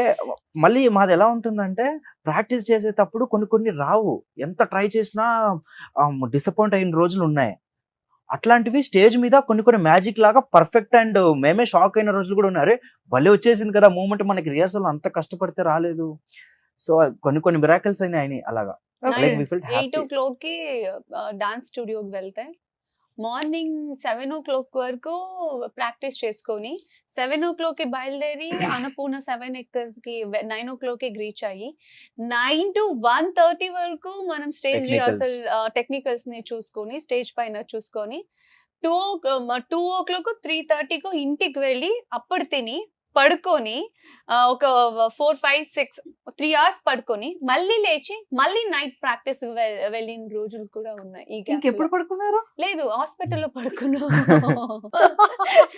మళ్ళీ మాది ఎలా ఉంటుందంటే ప్రాక్టీస్ చేసేటప్పుడు కొన్ని రావు, ఎంత ట్రై చేసినా డిసప్పాయింట్ అయిన రోజులు ఉన్నాయి. అట్లాంటివి స్టేజ్ మీద కొన్ని మ్యాజిక్ లాగా పర్ఫెక్ట్, అండ్ మేమే షాక్ అయిన రోజులు కూడా ఉన్నారు. భలే వచ్చేసింది కదా మూమెంట్, మనకి రిహార్సల్ అంత కష్టపడితే రాలేదు. సో కొన్ని మిరాకిల్స్ అయినాయి అలాగా. Okay. Like we felt 8 happy. o'clock కి డాన్స్ స్టూడియోకి వెళ్తే మార్నింగ్ 7 o'clock వరకు ప్రాక్టీస్ చేసుకొని 7 o'clock కి బయలుదేరి అన్నపూర్ణ 7 acres కి 9 o'clock కి రీచ్ అయ్యి 9 to 1:30 వరకు మనం స్టేజ్ Technicals. రిహార్సల్ టెక్నికల్స్ ని చూసుకొని స్టేజ్ పైన చూసుకొని 2 o'clock 3:30 కు ఇంటికి వెళ్ళి అప్పుడు తిని పడుకొని ఒక 4, 5, 6 3 hours పడుకొని మళ్ళీ లేచి మళ్ళీ నైట్ ప్రాక్టీస్ వెళ్ళిన రోజులు కూడా ఉన్నాయి. ఈ gap ఇంకెప్పుడు లో. పడుకున్నారు? లేదు, హాస్పిటల్లో పడుకున్నాం.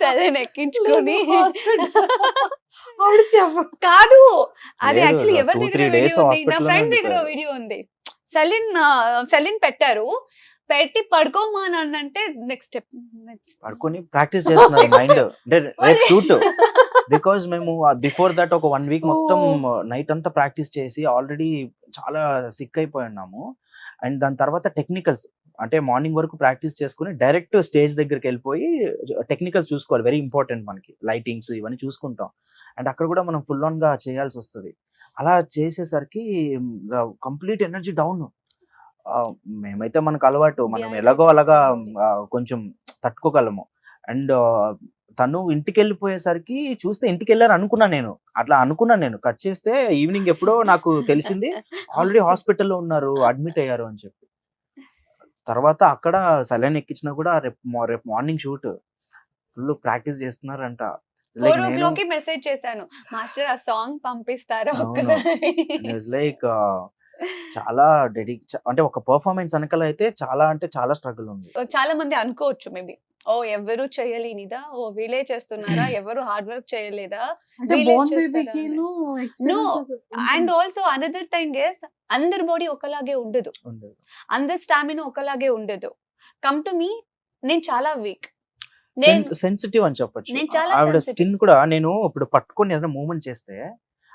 సరే ఎక్కించుకొని ఆవిడ చెప్ప కాదు, అది లేదు, యాక్చువల్లీ ఎవరి 2-3 దగ్గర days వీడియో ఉంది, నా hospital ఫ్రెండ్ లోనే దగ్గర ఉండిపోయారు. వీడియో ఉంది. సెలిన్ పెట్టారు, పెట్టి పడుకోమానంటే నెక్స్ట్ స్టెప్ పడుకొని ప్రాక్టీస్ చేస్తున్నారు మైండ్. అంటే రేపు షూట్, బికాజ్ మేము బిఫోర్ దట్ ఒక 1 week మొత్తం నైట్ అంతా ప్రాక్టీస్ చేసి ఆల్రెడీ చాలా సిక్ అయిపోయి ఉన్నాము. అండ్ దాని తర్వాత టెక్నికల్స్, అంటే మార్నింగ్ వరకు ప్రాక్టీస్ చేసుకుని డైరెక్ట్ స్టేజ్ దగ్గరికి వెళ్ళిపోయి టెక్నికల్స్ చూసుకోవాలి, వెరీ ఇంపార్టెంట్ మనకి. లైటింగ్స్ ఇవన్నీ చూసుకుంటాం, అండ్ అక్కడ కూడా మనం ఫుల్ ఆన్ గా చేయాల్సి వస్తుంది. అలా చేసేసరికి కంప్లీట్ ఎనర్జీ డౌన్. మేమైతే మనకు అలవాటు, మనం Yeah, ఎలాగో అలాగా yeah. కొంచెం తట్టుకోగలము. అండ్ తను ఇంటికి వెళ్ళిపోయేసరికి చూస్తే ఇంటికి వెళ్ళారు అనుకున్నాను నేను. అట్లా అనుకున్నాను నేను. కట్ చేస్తే ఈవినింగ్ ఎప్పుడో నాకు తెలిసింది ఆల్రెడీ హాస్పిటల్లో ఉన్నారు, అడ్మిట్ అయ్యారు అని చెప్పి. తర్వాత అక్కడ సలైన్ ఎక్కించినా కూడా రేపు మార్నింగ్ షూట్, ఫుల్ ప్రాక్టీస్ చేస్తున్నారంట. 4 o'clock కి మెసేజ్ చేశాను, మాస్టర్ ఆ సాంగ్ పంపిస్తారా అవును. ఒక్కసారి. లైక్ చాలా అంటే ఒక పర్ఫార్మెన్స్ వెనకాల అయితే చాలా అంటే చాలా స్ట్రగుల్ ఉంది. చాలా మంది అనుకోవచ్చు మేబీ, ఓ ఎవరు చేయలేనిదా, ఓ వీళ్ళే చేస్తున్నారా, ఎవరు హార్డ్ వర్క్ చేయలేదా. అంటే వీళ్ళే బోర్న్ చేస్తారా బేబీకి అని. Experiences and also another thing is, అందరి బాడీ ఒకలాగే ఉండదు, ఉండదు. అందరి స్టామినా ఒకలాగే ఉండదు. కమ్ టు మీ, నేను చాలా వీక్, నేను సెన్సిటివ్ అని చెప్పొచ్చు. నేను చాలా ఆవిడ sensitive. స్కిన్ కూడా, నేను ఇప్పుడు పట్టుకొని ఏదైనా మూవ్మెంట్ చేస్తే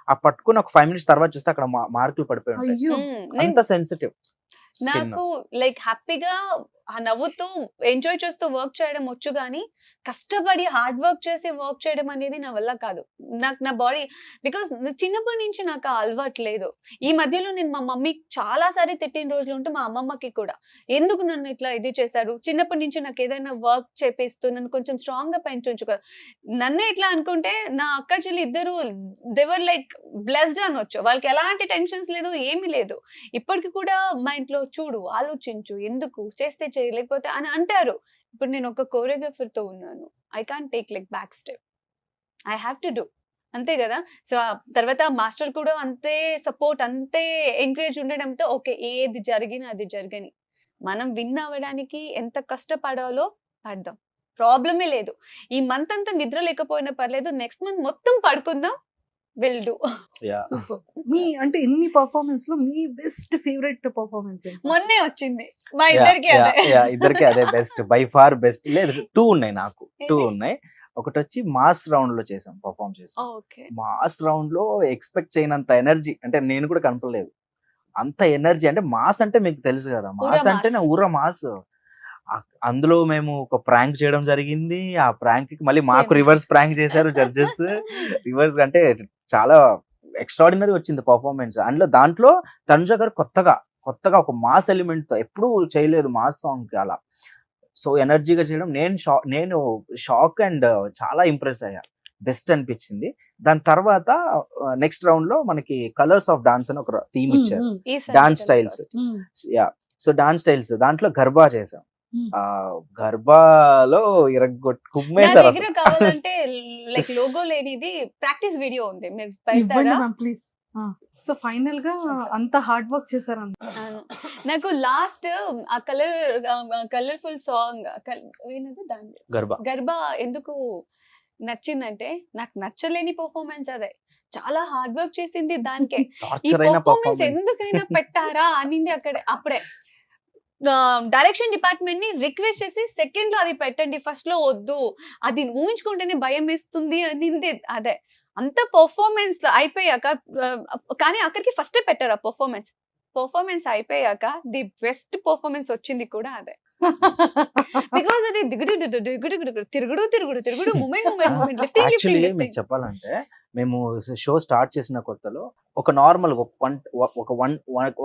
ఆ పట్టుకొని ఒక 5 minutes తర్వాత చూస్తే అక్కడ మార్కులు పడిపోయి ఉంటాయి. అయ్యో నేను అంత సెన్సిటివ్ స్కిన్. నాకు లైక్ హ్యాపీగా నవ్వుతూ ఎంజాయ్ చేస్తూ వర్క్ చేయడం వచ్చు, కానీ కష్టపడి హార్డ్ వర్క్ చేసి వర్క్ చేయడం అనేది నా వల్ల కాదు. నాకు నా బాడీ, బికాస్ చిన్నప్పటి నుంచి నాకు ఆ అలవాటు లేదు. ఈ మధ్యలో నేను మా మమ్మీ చాలా సారి తిట్టిన రోజులు ఉంటే, మా అమ్మమ్మకి కూడా, ఎందుకు నన్ను ఇట్లా ఇది చేశారు, చిన్నప్పటి నుంచి నాకు ఏదైనా వర్క్ చేపిస్తూ నన్ను కొంచెం స్ట్రాంగ్ గా పెంచు కదా. నన్నే ఇట్లా అనుకుంటే నా అక్క చెల్లి ఇద్దరు దేవర్ లైక్ బ్లెస్డ్ అనొచ్చు. వాళ్ళకి ఎలాంటి టెన్షన్స్ లేదు, ఏమీ లేదు. ఇప్పటికి కూడా మా ఇంట్లో చూడు, ఆలోచించు, ఎందుకు చేస్తే చేయలేకపోతే అని అంటారు. ఇప్పుడు నేను ఒక కోరియోగ్రఫర్ తో ఉన్నాను, I can't take like back step, I have to do, అంతే కదా. సో తర్వాత మాస్టర్ కూడా అంతే సపోర్ట్, అంతే ఎంకరేజ్ ఉండడంతో ఓకే, ఏది జరిగినా అది జరగని, మనం విన్ అవ్వడానికి ఎంత కష్టపడాలో పడదాం, ప్రాబ్లమే లేదు. ఈ మంత్ అంతా నిద్ర లేకపోయినా పర్లేదు, నెక్స్ట్ మంత్ మొత్తం పడుకుందాం, విల్ డూ. సూపర్. మీ అంటే ఇన్ని పర్ఫార్మెన్స్ లో మీ బెస్ట్ ఫేవరెట్ పర్ఫార్మెన్స్ మొన్నే వచ్చింది మా ఇద్దరికి అదే. ఇద్దరికి అదే బెస్ట్, బై ఫార్ బెస్ట్. లేదు 2 ఉన్నాయి, నాకు 2 ఉన్నాయి. ఒకటి వచ్చి మాస్ రౌండ్ లో పర్ఫార్మ్ చేసాం. ఓకే, మాస్ రౌండ్ లో ఎక్స్పెక్ట్ చేయనంత ఎనర్జీ, అంటే నేను కూడా కనపడలేదు అంత ఎనర్జీ. అంటే మాస్ అంటే మీకు తెలుసు కదా, మాస్ ఊర అంటే మాస్. ఊర మాస్. అందులో మేము ఒక ప్రాంక్ చేయడం జరిగింది. ఆ ప్రాంక్ కి మళ్ళీ మాకు ఏమి? రివర్స్ ప్రాంక్ చేశారు జడ్జెస్. రివర్స్ అంటే చాలా ఎక్స్ట్రాడినరీ వచ్చింది పర్ఫార్మెన్స్. దాంట్లో తనుజ గారు కొత్తగా ఒక మాస్ ఎలిమెంట్ తో ఎప్పుడూ చేయలేదు మాస్ సాంగ్ కి అలా. సో ఎనర్జీగా చేయడం నేను షాక్ అండ్ చాలా ఇంప్రెస్ అయ్యా. బెస్ట్ అనిపించింది. దాని తర్వాత నెక్స్ట్ రౌండ్ లో మనకి కలర్స్ ఆఫ్ డాన్స్ అని ఒక థీమ్ ఇచ్చారు. ఈసారి dance styles. Yeah, so dance styles దాంట్లో గర్బా చేసాం. ఆ గర్బాలో నా కుమ్మేశారు దగ్గర అసలు. కావాలంటే లైక్ లోగో లేనిది ప్రాక్టీస్ వీడియో ఉంది, మీరు ఇవ్వండి పెడతారా? Ma'am please. సో ఫైనల్ గా అంత హార్డ్ వర్క్ చేశారంట. అవును. నాకు లాస్ట్ ఆ కలర్ఫుల్ సాంగ్ ఏంటంటే దాని గర్బా గర్భా ఎందుకు నచ్చిందంటే, నాకు నచ్చలేని పర్ఫార్మెన్స్ అదే, చాలా హార్డ్ వర్క్ చేసింది దానికే. ఈ టార్చర్ అయిన పర్ఫార్మెన్స్ పర్ఫార్మెన్స్. ఎందుకైనా పెట్టారా అనింది అప్పుడే డైరెక్షన్ డిపార్ట్మెంట్ ని రిక్వెస్ట్ చేసి సెకండ్ లో అది పెట్టండి, ఫస్ట్ లో వద్దు, అది ఊహించుకుంటేనే భయం వేస్తుంది అనింది అదే. అంత పర్ఫార్మెన్స్ అయిపోయాక కానీ అక్కడికి ఫస్ట్ పెట్టారు ఆ పర్ఫార్మెన్స్ అయిపోయాక ది బెస్ట్ పర్ఫార్మెన్స్ వచ్చింది కూడా అదే. బికాస్ అది తిరుగుడు మూమెంట్ యాక్చువల్లీ మీకు చెప్పాలంటే మేము షో స్టార్ట్ చేసిన కొత్తలో ఒక నార్మల్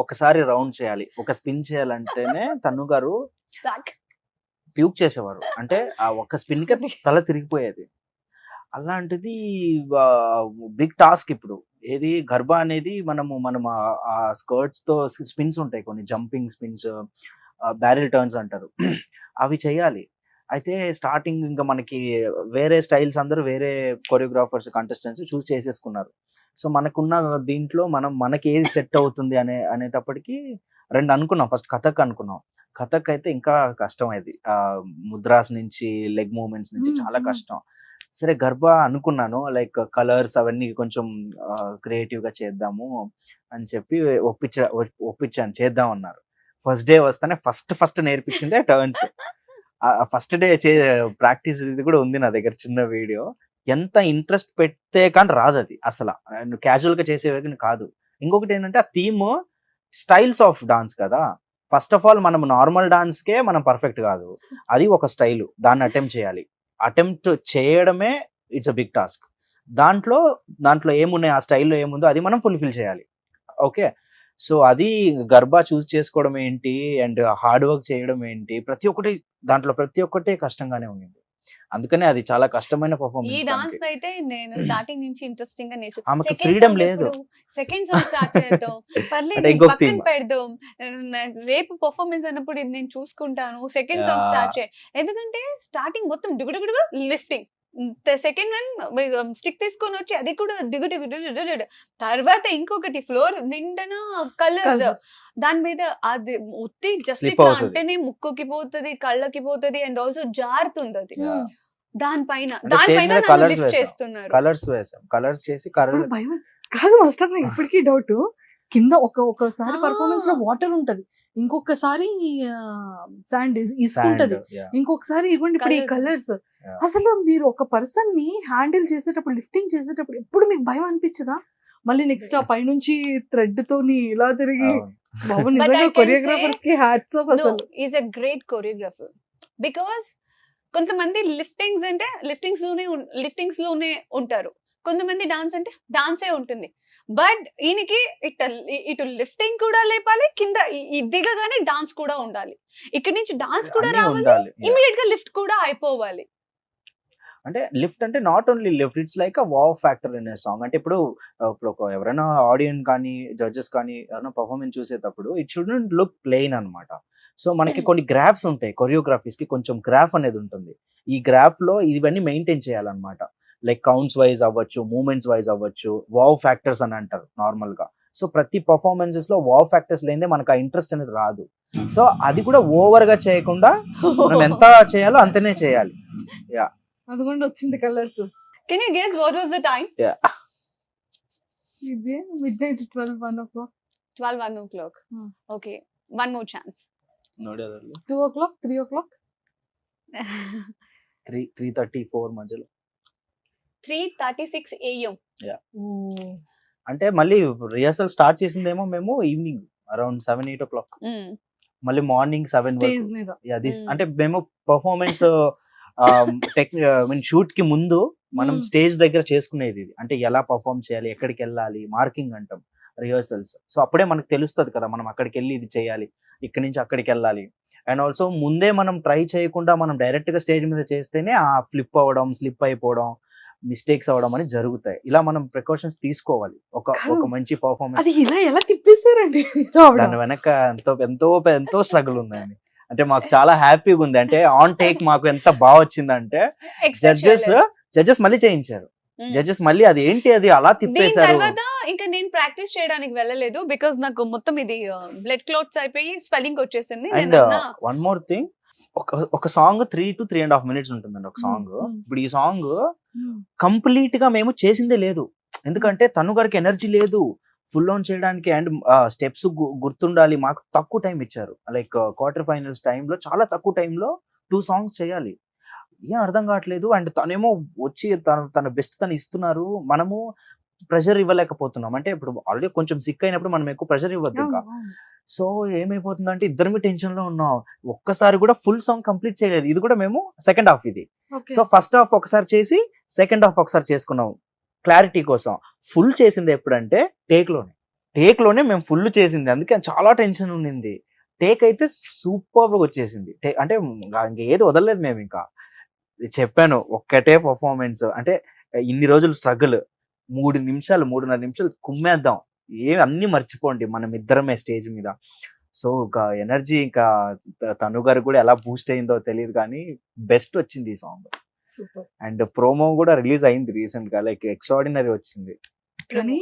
ఒకసారి రౌండ్ చేయాలి, ఒక స్పిన్ చేయాలంటేనే తను గారు ప్యూక్ చేసేవారు. అంటే ఆ ఒక స్పిన్ కి తల తిరిగిపోయేది. అలాంటిది బిగ్ టాస్క్ ఇప్పుడు. ఏది గర్భా అనేది మనం ఆ స్కర్ట్స్ తో స్పిన్స్ ఉంటాయి, కొన్ని జంపింగ్ స్పిన్స్, బ్యారెల్ టర్న్స్ అంటారు, అవి చేయాలి. అయితే స్టార్టింగ్ ఇంకా మనకి వేరే స్టైల్స్ అందరూ వేరే కొరియోగ్రాఫర్స్ కంటెస్టెంట్స్ చూస్ చేసేసుకున్నారు. సో మనకున్న దీంట్లో మనకి ఏది సెట్ అవుతుంది అనేటప్పటికి రెండు అనుకున్నాం. ఫస్ట్ కథక్ అనుకున్నాం. కథక్ అయితే ఇంకా కష్టం. అది ముద్రాస్ నుంచి లెగ్ మూవ్మెంట్స్ నుంచి చాలా కష్టం. సరే గర్భా అనుకున్నాను, లైక్ కలర్స్ అవన్నీ కొంచెం క్రియేటివ్ గా చేద్దాము అని చెప్పి ఒప్పించాను, చేద్దాం అన్నారు. ఫస్ట్ డే వస్తానే ఫస్ట్ నేర్పించిందే టర్న్స్. ఫస్ట్ డే ప్రాక్టీస్ ఇది కూడా ఉంది నా దగ్గర, చిన్న వీడియో. ఎంత ఇంట్రెస్ట్ పెడితే కానీ రాదు అది అసలు, క్యాజువల్ గా చేసేవి కాదు. ఇంకొకటి ఏంటంటే ఆ థీమ్ స్టైల్స్ ఆఫ్ డాన్స్ కదా. ఫస్ట్ ఆఫ్ ఆల్ మనం నార్మల్ డాన్స్ కే మనం పర్ఫెక్ట్ కాదు, అది ఒక స్టైల్, దాన్ని అటెంప్ట్ చేయాలి. అటెంప్ట్ చేయడమే ఇట్స్ అ బిగ్ టాస్క్. దాంట్లో ఏమున్నాయి, ఆ స్టైల్లో ఏముందో అది మనం ఫుల్ఫిల్ చేయాలి. ఓకే, సో అది గర్భా చూస్ చేసుకోవడం ఏంటి అండ్ హార్డ్ వర్క్ చేయడం ఏంటి, ప్రతి ఒక్కటి కష్టంగానే ఉంది. అందుకనే అది చాలా కష్టమైన ఈ పర్ఫార్మెన్స్. డాన్స్ అయితే నేను స్టార్టింగ్ నుంచి ఇంట్రెస్టింగ్ గా ఆమెకు freedom లేదు. సెకండ్ సాంగ్ స్టార్ట్ చేద్దాం, పర్లేదు అంటే ఇది ఇంకొక పక్కన theme. పెడదాం, రేపు పర్ఫార్మెన్స్ అన్నప్పుడు ఇది నేను చూసుకుంటాను, సెకండ్ సాంగ్ స్టార్ట్ చేయ. ఎందుకంటే స్టార్టింగ్ మొత్తం దిగుడు లిఫ్టింగ్, సెకండ్ వన్ స్టిక్ తీసుకొని వచ్చి అది కూడా దిగుడు, తర్వాత ఇంకొకటి ఫ్లోర్ నిండన కలర్స్, దాని మీద అది ఉత్తి జస్ట్ Slip ఇట్లా అవుతది. అంటేనే ముక్కుకి పోతుంది, కళ్ళకి పోతుంది, అండ్ ఆల్సో జారుతుంది అది. Yeah. దానిపైన అంటే stage మీద నన్ను colours లిఫ్ట్ వేసాం. చేస్తున్నారు. కలర్స్ చేసి ఇప్పుడు భయం కాదు మాస్టర్, నాకు ఇప్పటికీ డౌట్. కింద ఒకసారి పర్ఫార్మెన్స్ లో వాటర్ ఉంటది, ఇంకొకసారి శాండ్ ఇసుకుంటది, ఇంకొకసారి ఇవ్వండి ఇప్పుడు ఈ కలర్స్. అసలు మీరు ఒక పర్సన్ ని హ్యాండిల్ చేసేటప్పుడు, లిఫ్టింగ్ చేసేటప్పుడు ఎప్పుడు మీకు భయం అనిపించదా? మళ్ళీ నెక్స్ట్ ఆ పైనుంచి థ్రెడ్ తోని ఇలా తిరిగి బాబు, But I నిజంగా can కొరియోగ్రాఫర్స్ కి హ్యాట్స్ ఆఫ్ No, అసలు. Is a great choreographer. Because కొంతమంది లిఫ్టింగ్స్ లోనే ఉంటారు, కొంతమంది డాన్స్ అంటే డాన్సే ఉంటుంది. బట్ ఈయనకి ఇటు లిఫ్టింగ్ కూడా లేపాలి, కింద దిగగానే డాన్స్ కూడా ఉండాలి, ఇక్కడ నుంచి డాన్స్ కూడా రావాలి, ఇమీడియట్ గా లిఫ్ట్ కూడా అయిపోవాలి. అంటే లిఫ్ట్ అంటే not only lift, it's like a wow factor in song. అంటే ఇప్పుడు ఎవరైనా ఆడియన్స్ కానీ జడ్జెస్ కానీ ఎవరైనా పర్ఫార్మెన్స్ చూసేటప్పుడు ఇట్ షుడెంట్ లుక్ ప్లెయిన్ అన్నమాట. సో మనకి కొన్ని గ్రాఫ్స్ ఉంటాయి, కొరియోగ్రఫీస్ కి కొంచెం గ్రాఫ్ అనేది ఉంటుంది. ఈ గ్రాఫ్ లో ఇవన్నీ మెయింటైన్ చేయాలన్నమాట. లైక్ కౌంట్స్ వైజ్ అవ్వచ్చు, మూమెంట్స్ వైజ్ అవ్వచ్చు, వావ్ ఫ్యాక్టర్స్ అని అంటారు నార్మల్ గా. సో ప్రతి పర్ఫార్మెన్సెస్ లో వావ్ ఫ్యాక్టర్స్ లేదే మనకు ఆ ఇంట్రెస్ట్ అనేది రాదు. సో అది కూడా ఓవర్ గా చేయకుండా మనం ఎంత చేయాలో అంతనే చేయాలి. యా, అదిగోండి వచ్చింది colours. Can you guess what was the time? ఇది midnight 12 o'clock 1 o'clock. Okay, one more chance. 2 o'clock 3 o'clock 3:34 మధ్యలో. 3:36 AM. అంటే మళ్ళీ రిహర్సల్ స్టార్ట్ చేసిందేమో మేము ఈవినింగ్ అరౌండ్ 7-8 o'clock. మళ్ళీ మార్నింగ్ 7 స్టేజ్ వరకు మీద అంటే మేము పర్ఫార్మెన్స్ షూట్ కి ముందు మనం Hmm. స్టేజ్ దగ్గర చేసుకునేది ఇది. అంటే ఎలా పర్ఫార్మ్ చేయాలి, ఎక్కడికి వెళ్ళాలి, మార్కింగ్ అంటాం, రిహర్సల్స్. సో అప్పుడే మనకు తెలుస్తుంది కదా మనం అక్కడికి వెళ్ళి ఇది చేయాలి, ఇక్కడి నుంచి అక్కడికి వెళ్ళాలి. అండ్ ఆల్సో ముందే మనం ట్రై చేయకుండా మనం డైరెక్ట్ గా స్టేజ్ మీద చేస్తేనే ఆ ఫ్లిప్ అవ్వడం, స్లిప్ అయిపోవడం, మిస్టేక్స్ అవ్వడం అని జరుగుతాయి. ఇలా మనం ప్రికాషన్స్ తీసుకోవాలి ఒక మంచి పర్ఫార్మెన్స్. అది ఇలా ఎలా తిప్పేశారండి మీరు ఆవిడ? దాని వెనక ఎంతో ఎంతో ఎంతో స్ట్రగుల్ ఉందండి. అంటే మాకు చాలా హ్యాపీగా ఉంది. అంటే ఆన్ టేక్ మాకు ఎంత బాగా వచ్చిందంటే జడ్జెస్ మళ్ళీ చేయించారు. జడ్జెస్ మళ్ళీ అది ఏంటి అది అలా దీని తిప్పేశారు. తర్వాత ఇంకా నేను ప్రాక్టీస్ చేయడానికి వెళ్ళలేదు బికాజ్ నాకు మొత్తం ఇది బ్లడ్ క్లాట్స్ అయిపోయి స్వెల్లింగ్ వచ్చేసింది. అండ్ వన్ మోర్ థింగ్, ఒక సాంగ్ 3 to 3.5 minutes ఉంటుందండి ఒక సాంగ్. ఇప్పుడు ఈ సాంగ్ కంప్లీట్ గా మేము చేసిందే లేదు, ఎందుకంటే తను గారికి ఎనర్జీ లేదు ఫుల్ ఆన్ చేయడానికి. అండ్ స్టెప్స్ గుర్తుండాలి. మాకు తక్కువ టైం ఇచ్చారు, లైక్ క్వార్టర్ ఫైనల్స్ టైంలో చాలా తక్కువ టైంలో 2 songs చేయాలి. ఏం అర్థం కావట్లేదు. అండ్ తనేమో వచ్చి తన బెస్ట్ తను ఇస్తున్నారు, మనము ప్రెషర్ ఇవ్వలేకపోతున్నాం. అంటే ఇప్పుడు ఆల్రెడీ కొంచెం సిక్ అయినప్పుడు మనం ఎక్కువ ప్రెషర్ ఇవ్వద్దు ఇంకా. సో ఏమైపోతుందంటే ఇద్దరిమి టెన్షన్ లో ఉన్నాం. ఒక్కసారి కూడా ఫుల్ సాంగ్ కంప్లీట్ చేయలేదు. ఇది కూడా మేము సెకండ్ హాఫ్ ఇది. సో ఫస్ట్ హాఫ్ ఒకసారి చేసి సెకండ్ హాఫ్ ఒకసారి చేసుకున్నాం క్లారిటీ కోసం. ఫుల్ చేసింది ఎప్పుడంటే టేక్ లోనే మేము ఫుల్ చేసింది. అందుకే చాలా టెన్షన్ ఉండింది. టేక్ అయితే సూపర్ గా వచ్చేసింది. అంటే ఏది వదలలేదు మేము. ఇంకా చెప్పాను ఒక్కటే పర్ఫార్మెన్స్, అంటే ఇన్ని రోజులు స్ట్రగుల్, 3.5 నిమిషాలు కుమ్మేద్దాం, అన్ని మర్చిపోండి మనం ఇద్దరమే స్టేజ్ మీద. సో ఇంకా ఎనర్జీ ఇంకా తను గారు కూడా ఎలా బూస్ట్ అయిందో తెలియదు కానీ బెస్ట్ వచ్చింది ఈ సాంగ్. అండ్ ప్రోమో కూడా రిలీజ్ అయింది రీసెంట్ గా, లైక్ ఎక్స్ట్రాడినరీ వచ్చింది. కానీ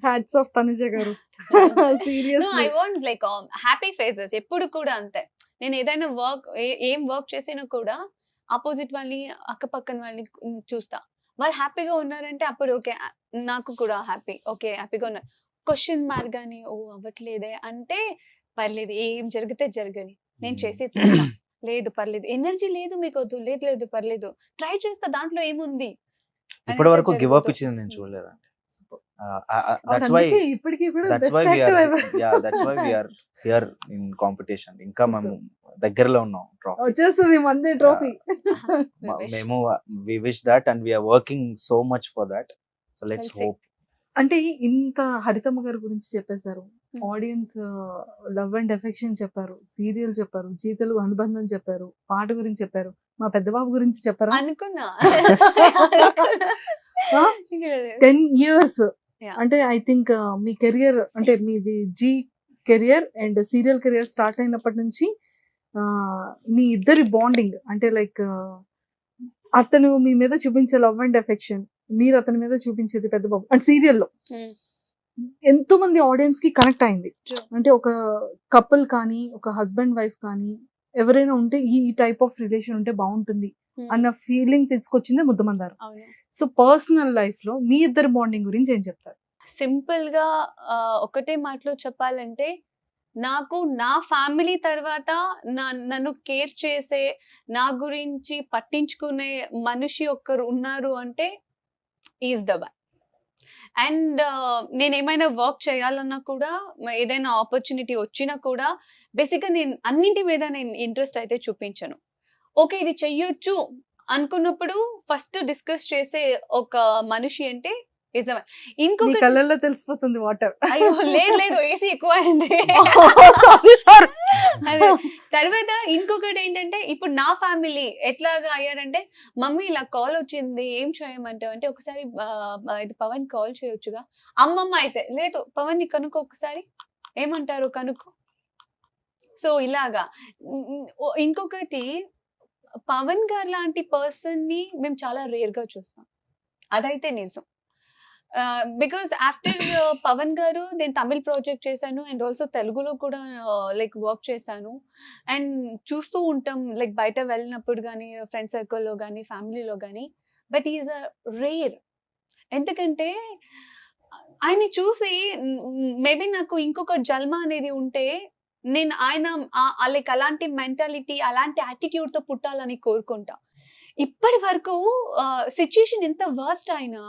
హ్యాట్స్ ఆఫ్ తనుజ గారు. I want like happy faces ఎప్పుడు కూడా అంతే. నేను ఏదైనా ఏం వర్క్ చేసినా కూడా ఆపోజిట్ వాళ్ళని అక్కపక్కన వాళ్ళని చూస్తా, వాళ్ళు హ్యాపీగా ఉన్నారంటే అప్పుడు ఓకే నాకు కూడా హ్యాపీగా ఉన్నారు. క్వశ్చన్ మార్క్ గానీ ఓ అవ్వట్లేదే అంటే పర్లేదు, ఏం జరిగితే జరగని, నేను చేసే లేదు పర్లేదు, ఎనర్జీ లేదు మీకు వద్దు, లేదు పర్లేదు, ట్రై చేస్తా, దాంట్లో ఏముంది. ఇప్పటి వరకు గివ్ అప్ ఇచ్చింది నేను చూడలేదండి. ఇప్పటికీ we are here in competition. ఇంకా మేము దగ్గరలో ఉన్నాం. వచ్చేస్తుంది మంది ట్రోఫీ. మేము we wish that and we are working so much for that. So let's hope. అంటే ఇంత హరితమ్మ గారి గురించి చెప్పేశారు, ఆడియన్స్ లవ్ అండ్ ఎఫెక్షన్ చెప్పారు, సీరియల్ చెప్పారు, జీతలు అనుబంధం చెప్పారు, పాట గురించి చెప్పారు, మా పెద్దబాబు గురించి చెప్పారు అనుకున్నా. 10 years అంటే ఐ థింక్ మీ కెరియర్ అంటే మీది Zee career and serial career start అయినప్పటి నుంచి మీ ఇద్దరి బాండింగ్ అంటే లైక్ అతను మీ మీద చూపించే లవ్ అండ్ ఎఫెక్షన్, మీరు అతని మీద చూపించేది పెద్దబాబు అండ్ సీరియల్లో ఎంతో మంది ఆడియన్స్ కి కనెక్ట్ అయింది. అంటే ఒక కపుల్ కానీ ఒక హస్బెండ్ వైఫ్ కానీ ఎవరైనా ఉంటే ఈ టైప్ ఆఫ్ రిలేషన్ ఉంటే బాగుంటుంది అన్న ఫీలింగ్ తీసుకొచ్చిందే ముద్దమందారం. సో పర్సనల్ లైఫ్ లో మీ ఇద్దరు బాండింగ్ గురించి ఏం చెప్తారు? సింపుల్ గా ఒకటే మాటలో చెప్పాలంటే, నాకు నా ఫ్యామిలీ తర్వాత నన్ను కేర్ చేసే, నా గురించి పట్టించుకునే మనిషి ఒక్కరు ఉన్నారు అంటే ఈజ్ ద వన్. అండ్ నేను ఏమైనా వర్క్ చేయాలన్నా కూడా, ఏదైనా ఆపర్చునిటీ వచ్చినా కూడా బేసిక్గా నేను అన్నింటి మీద నేను ఇంట్రెస్ట్ అయితే చూపించను. ఓకే ఇది చెయ్యొచ్చు అనుకున్నప్పుడు ఫస్ట్ డిస్కస్ చేసే ఒక మనిషి అంటే ఇంకొక కళ్ళల్లో తెలిసిపోతుంది వాటర్. అయ్యో లేదు ఏసీ ఎక్కువ అయింది. తర్వాత ఇంకొకటి ఏంటంటే, ఇప్పుడు నా ఫ్యామిలీ ఎట్లాగా అయ్యారంటే, మమ్మీ ఇలా కాల్ వచ్చింది ఏం చేయమంటే అంటే ఒకసారి ఇది పవన్ కాల్ చేయొచ్చుగా. అమ్మమ్మ అయితే లేదు పవన్ ని కనుక్కో ఒకసారి, ఏమంటారు కనుక్కో. సో ఇలాగా. ఇంకొకటి పవన్ గారు లాంటి పర్సన్ ని మేము చాలా రేర్ గా చూస్తాం, అదైతే నిజం. బికాస్ ఆఫ్టర్ పవన్ గారు నేను తమిళ్ ప్రాజెక్ట్ చేశాను అండ్ ఆల్సో తెలుగులో కూడా లైక్ వర్క్ చేశాను. అండ్ చూస్తూ ఉంటాం లైక్ బయట వెళ్ళినప్పుడు కానీ, ఫ్రెండ్ సర్కిల్లో కానీ, ఫ్యామిలీలో కానీ. But is a rare. ఎందుకంటే ఆయన్ని చూసి మేబీ నాకు ఇంకొక జన్మ అనేది ఉంటే నేను ఆయన లైక్ అలాంటి మెంటాలిటీ, అలాంటి యాటిట్యూడ్తో పుట్టాలని కోరుకుంటా. ఇప్పటి వరకు సిచ్యుయేషన్ ఎంత వర్స్ట్ అయినా,